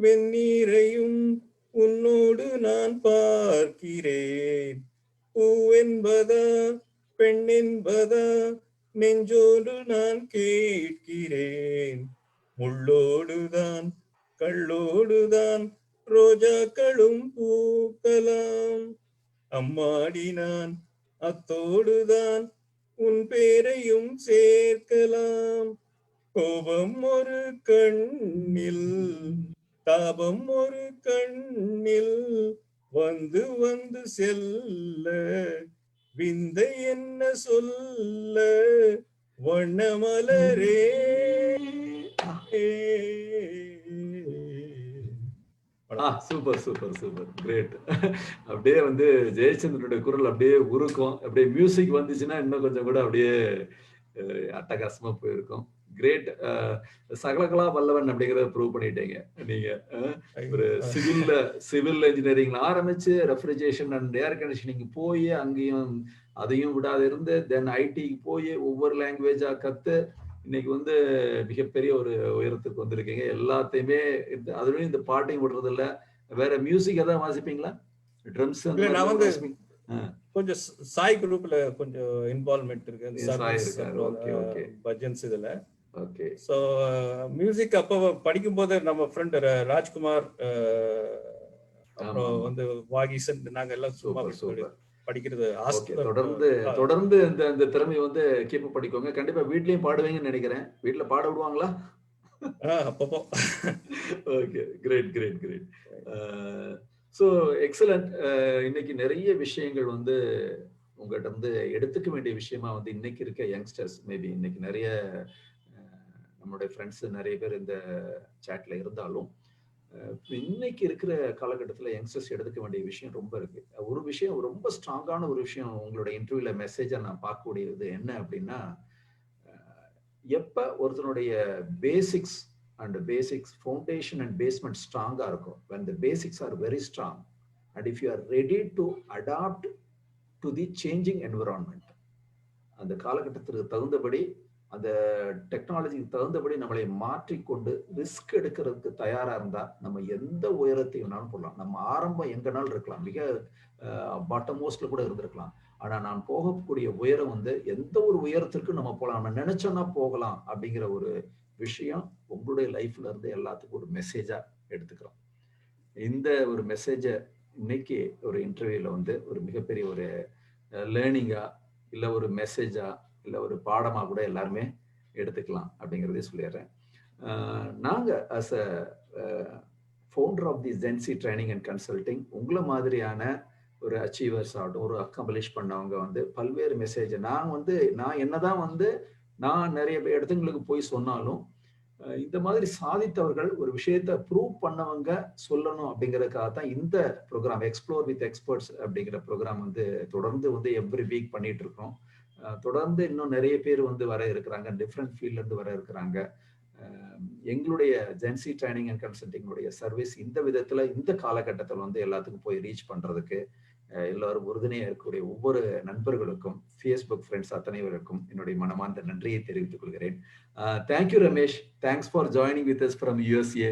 B: வெந்நீரையும் உன்னோடு நான் பார்க்கிறேன். பூவென்பதா பெண் என்பதா நெஞ்சோடு நான் கேட்கிறேன். முள்ளோடுதான் கள்ளோடுதான் ரோஜாக்களும் பூக்கலாம். அம்மாடி நான் அத்தோடுதான் உன் பேரையும் சேர்க்கலாம். கோபம் ஒரு கண்ணில் தாபம் ஒரு கண்ணில் வந்து வந்து செல்ல விந்தை என்ன சொல்ல வண்ணமலரே.
A: Super super super, great. அப்படியே வந்து ஜெயச்சந்திரனுடைய குரல் அப்படியே உருக்கும். அப்படியே மியூசிக் வந்துச்சுன்னா இன்னும் கொஞ்சம் கூட அப்படியே அட்டகாசமா போயிருக்கும். கிரேட். சகலகலா வல்லவன் அப்படிங்கறத ப்ரூவ் பண்ணிட்டீங்க நீங்க. ஒரு சிவில் இன்ஜினியரிங்ல ஆரம்பிச்சு ரெஃப்ரிஜரேஷன் அண்ட் ஏர் கண்டிஷனிங் போய் அங்கேயும் அதையும் விடாத இருந்து தென் ஐடிக்கு போய் ஒவ்வொரு லாங்குவேஜா கத்து இன்னைக்கு வந்து மிகப்பெரிய ஒரு உயரத்துக்கு வந்திருக்கீங்க. எல்லாத்தையுமே அதுலயும் இந்த பாட்டையும் விடுறது இல்ல. வேற மியூசிக் எதாவது வாசிப்பீங்களா? ட்ரம்ஸ்
B: கொஞ்சம் சாய் குரூப்ல கொஞ்சம் இன்வால்வ்மென்ட் இருக்கு, பஜன்ஸ் இதுல.
A: ஓகே.
B: சோ மியூசிக் அப்போ படிக்கும் போது நம்ம ஃப்ரெண்ட் ராஜ்குமார், அப்புறம் வந்து வாகிசன், நாங்க எல்லாம் சும்மா படிக்கிறது.
A: தொடர்ந்து இந்த திறமை வந்து கீப் பண்ணிக்கோங்க. கண்டிப்பா வீட்லயும் பாடுவீங்கன்னு நினைக்கிறேன். வீட்ல பாட விடுவாங்களா?
B: அப்பப்போ.
A: Okay, great great great. So excellent. இன்னைக்கு நிறைய விஷயங்கள் வந்து உங்கள்கிட்ட வந்து எடுத்துக்க வேண்டிய விஷயமா வந்து இன்னைக்கு இருக்க யங்ஸ்டர்ஸ், மேபி இன்னைக்கு நிறைய நம்மளுடைய ஃப்ரெண்ட்ஸ் நிறைய பேர் இந்த சாட்ல இருந்தாலும் இன்னைக்கு இருக்கிற காலகட்டத்தில் யங்ஸ்டர்ஸ் எடுத்துக்க வேண்டிய விஷயம் ரொம்ப இருக்கு. ஒரு விஷயம் ரொம்ப ஸ்ட்ராங்கான ஒரு விஷயம் உங்களோட இன்டர்வியூல மெசேஜா நான் பார்க்கக்கூடியது என்ன அப்படின்னா, எப்ப ஒருத்தனுடைய basics and basics foundation and basement ஸ்ட்ராங்கா இருக்கும், when the basics are very strong and if you are ready to adapt to the changing environment, அந்த காலகட்டத்திற்கு தகுந்தபடி அந்த டெக்னாலஜிக்கு தகுந்தபடி நம்மளை மாற்றிக்கொண்டு ரிஸ்க் எடுக்கிறதுக்கு தயாரா இருந்தா நம்ம எந்த உயரத்தை வேணாலும் போடலாம். நம்ம ஆரம்பம் எங்கனாலும் இருக்கலாம், மிக பாட்டம் மோஸ்ட்ல கூட இருந்திருக்கலாம். ஆனா நான் போகக்கூடிய உயரம் வந்து எந்த ஒரு உயரத்திற்கு நம்ம போகலாம், நம்ம நினைச்சோம்னா போகலாம் அப்படிங்கிற ஒரு விஷயம் உங்களுடைய லைஃப்ல இருந்து எல்லாத்துக்கும் ஒரு மெசேஜா எடுத்துக்கிறோம். இந்த ஒரு மெசேஜை இன்னைக்கு ஒரு இன்டர்வியூல வந்து ஒரு மிகப்பெரிய ஒரு லேர்னிங்கா இல்ல ஒரு மெசேஜா இல்ல ஒரு பாடமா கூட எல்லாருமே எடுத்துக்கலாம் அப்படிங்கிறதே சொல்லிடுறேன். நாங்க as a founder of the ஜென்சி ட்ரைனிங் அண்ட் கன்சல்டிங் உங்களை மாதிரியான ஒரு அச்சீவர்ஸ் ஆகட்டும், ஒரு அக்கம்ப்ளிஷ் பண்ணவங்க வந்து பல்வேறு மெசேஜ் நான் என்னதான் வந்து நான் நிறைய இடத்துங்களுக்கு போய் சொன்னாலும் இந்த மாதிரி சாதித்தவர்கள் ஒரு விஷயத்த ப்ரூவ் பண்ணவங்க சொல்லணும் அப்படிங்கிறதுக்காக தான் இந்த ப்ரோக்ராம் எக்ஸ்ப்ளோர் வித் எக்ஸ்பர்ட்ஸ் அப்படிங்கிற ப்ரோக்ராம் வந்து தொடர்ந்து வந்து எவ்ரி வீக் பண்ணிட்டு இருக்கோம். தொடர்ந்து இன்னும் நிறைய பேர் வந்து வர இருக்கிறாங்க, டிஃப்ரெண்ட் ஃபீல்ட்ல இருந்து வர இருக்கிறாங்க. எங்களுடைய ஜென்சி ட்ரைனிங் அண்ட் கன்சல்டிங்களுடைய சர்வீஸ் இந்த விதத்துல இந்த காலகட்டத்தில் வந்து எல்லாத்துக்கும் போய் ரீச் பண்றதுக்கு எல்லாரும் உறுதுணையா இருக்கக்கூடிய ஒவ்வொரு நண்பர்களுக்கும், ஃபேஸ்புக் ஃப்ரெண்ட்ஸ் அத்தனை பேருக்கும் என்னுடைய மனமார்ந்த நன்றியை தெரிவித்துக் கொள்கிறேன். Thank you Ramesh, thanks for joining with us from USA.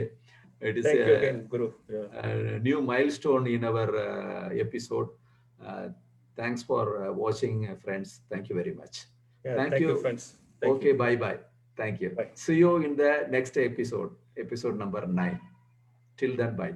A: It is a new milestone in our episode. Thanks for watching, friends. Thank you very much.
B: Thank you, friends.
A: Okay, bye. Thank you.
B: Bye.
A: See you in the next episode number 9. Till then, bye.